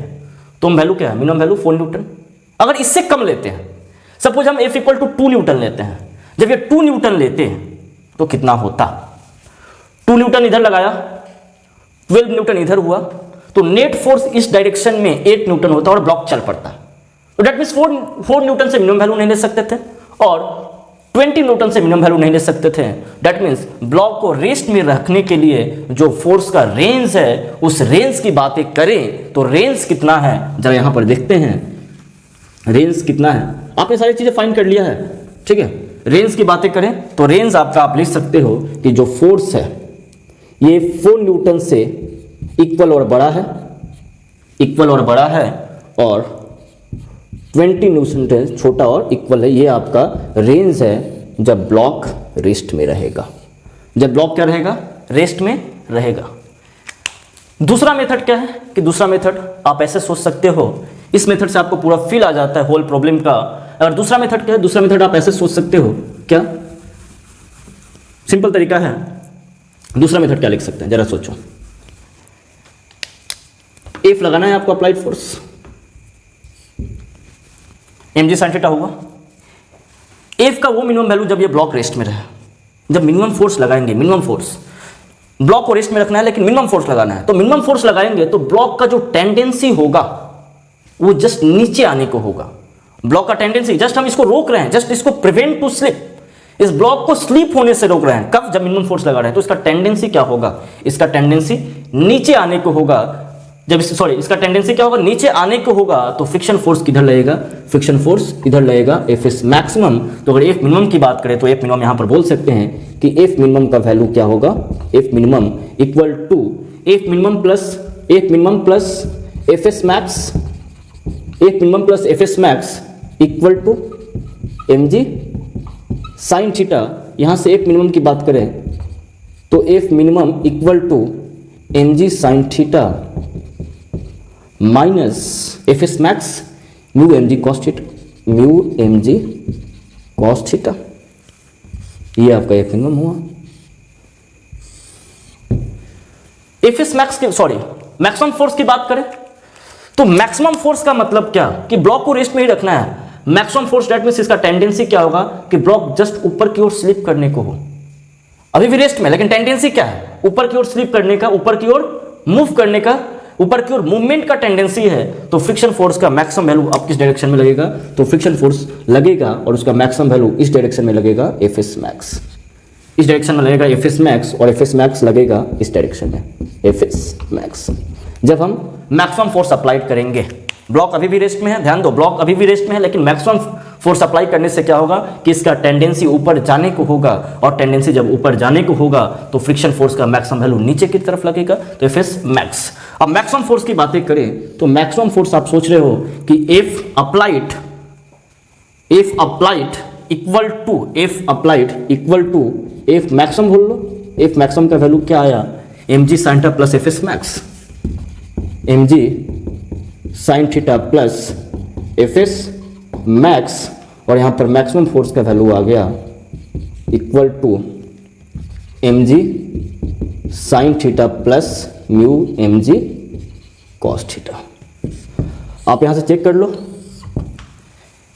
तो हम वैल्यू क्या है, मिनिमम वैल्यू 4 न्यूटन। अगर इससे कम लेते हैं, सपोज हम F = 2 न्यूटन लेते हैं, जब ये 2 न्यूटन लेते हैं तो कितना होता, 2 न्यूटन इधर लगाया, 12 न्यूटन इधर हुआ, तो नेट फोर्स इस डायरेक्शन में 8 न्यूटन होता और ब्लॉक चल पड़ता। तो डेट मीन्स 4 न्यूटन से मिनिमम वैल्यू नहीं ले सकते थे और 20 न्यूटन से मिनिमम वैल्यू नहीं ले सकते थे। डेट मीन्स ब्लॉक को रेस्ट में रखने के लिए जो फोर्स का रेंज है, उस रेंज की बातें करें तो रेंज कितना है, जरा यहां पर देखते हैं रेंज कितना है। आपने सारी चीजें फाइंड कर लिया है, ठीक है। रेंज की बातें करें तो रेंज आपका आप लिख सकते हो कि जो फोर्स है ये 4 न्यूटन से इक्वल और बड़ा है, इक्वल और बड़ा है, और 20 न्यूटन से छोटा और इक्वल है। ये आपका रेंज है जब ब्लॉक रेस्ट में रहेगा, जब ब्लॉक क्या रहेगा, रेस्ट में रहेगा। दूसरा मेथड क्या है कि दूसरा मेथड आप ऐसे सोच सकते हो, इस मेथड से आपको पूरा फील आ जाता है होल प्रॉब्लम का। अगर दूसरा मेथड क्या है, दूसरा मेथड आप ऐसे सोच सकते हो, क्या सिंपल तरीका है। दूसरा मेथड क्या लिख सकते हैं, जरा सोचो। F लगाना है आपको, applied force mg sin theta होगा। F का वो मिनिमम वैल्यू जब ये ब्लॉक रेस्ट में रहे, जब मिनिमम फोर्स लगाएंगे, मिनिमम फोर्स ब्लॉक को रेस्ट में रखना है लेकिन मिनिमम फोर्स लगाना है, तो मिनिमम फोर्स लगाएंगे तो ब्लॉक का जो टेंडेंसी होगा वो जस्ट नीचे आने को होगा। ब्लॉक का टेंडेंसी, जस्ट हम इसको रोक रहे हैं, जस्ट इसको प्रिवेंट टू स्लिप, इस ब्लॉक को स्लीप होने से रोक रहे हैं। कब, जब मिनिमम फोर्स लगा रहे हैं। तो इसका टेंडेंसी क्या होगा, इसका टेंडेंसी नीचे आने को होगा। जब इसका टेंडेंसी क्या होगा, नीचे आने को होगा, तो फ्रिक्शन फोर्स किधर लगेगा, फ्रिक्शन फोर्स इधर लगेगा, Fs मैक्सिमम। तो अगर F मिनिमम की बात करें तो F मिनिमम यहां पर बोल सकते हैं कि F मिनिमम का वैल्यू क्या होगा, F minimum equal to F minimum plus Fs max, F minimum plus Fs max equal to mg sine theta. यहां से F मिनिमम की बात करें तो F minimum equal to mg sine theta minus Fs max mu mg cos theta, mu mg cos theta. ये आपका F minimum हुआ। Fs max की, सॉरी मैक्सिमम फोर्स की बात करें तो मैक्सिमम फोर्स का मतलब क्या कि ब्लॉक को रेस्ट में ही रखना है। मैक्सिमम फोर्स डेट मींस इसका टेंडेंसी क्या होगा कि ब्लॉक जस्ट ऊपर की ओर स्लिप करने को हो, अभी भी रेस्ट में, लेकिन टेंडेंसी क्या है, ऊपर की ओर स्लिप करने का, ऊपर की ओर मूव करने का, ऊपर की ओर मूवमेंट का टेंडेंसी है। तो फ्रिक्शन फोर्स का मैक्सिमम वैल्यू अब किस डायरेक्शन में लगेगा, तो फ्रिक्शन फोर्स लगेगा और उसका मैक्सिमम वैल्यू इस डायरेक्शन में लगेगा, Fs मैक्स इस डायरेक्शन में लगेगा Fs मैक्स, और Fs मैक्स लगेगा इस डायरेक्शन में Fs मैक्स। जब हम मैक्सिमम फोर्स अप्लाइड करेंगे ब्लॉक अभी भी रेस्ट में है, ध्यान दो, ब्लॉक अभी भी रेस्ट में है, लेकिन मैक्सिमम फोर्स अप्लाई करने से क्या होगा कि इसका टेंडेंसी ऊपर जाने को होगा, और टेंडेंसी जब ऊपर जाने को होगा तो फ्रिक्शन फोर्स का मैक्सिमम वैल्यू नीचे की तरफ लगेगा, तो F इज मैक्स। अब मैक्सिमम फोर्स की बातें करें तो मैक्सिमम फोर्स आप सोच रहे हो कि F applied equal to F maximum बोल लो, F मैक्सिमम का वैल्यू क्या आया, mg sin theta plus F is max, mg sin theta plus F is max, और यहां पर मैक्सिमम फोर्स का वैल्यू आ गया equal to mg sin theta plus mu mg cos theta. आप यहां से चेक कर लो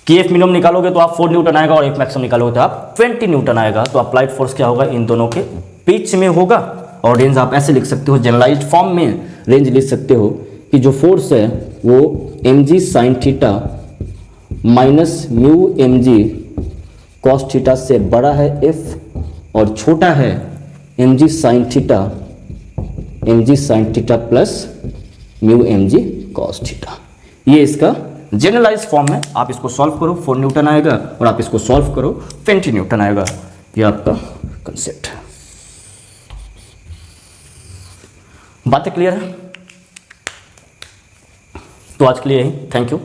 कि F मिनिमम निकालोगे तो आप 4 न्यूटन आएगा, और F मैक्सिमम निकालोगे तो आप 20 न्यूटन आएगा। तो अप्लाइड फोर्स क्या होगा, इन दोनों के बीच में होगा। और रेंज आप ऐसे लिख सकते हो, जनरलाइज्ड फॉर्म में रेंज लिख सकते हो कि जो फोर्स है वो mg sin theta minus mu mg cos theta से बड़ा है F, और छोटा है mg sin theta plus mu mg cos theta. ये इसका जनरलाइज फॉर्म है। आप इसको सॉल्व करो, 4 न्यूटन आएगा, और आप इसको सॉल्व करो 20 न्यूटन आएगा। ये आपका कंसेप्ट है। बातें क्लियर है? तो आज के लिए यही, थैंक यू।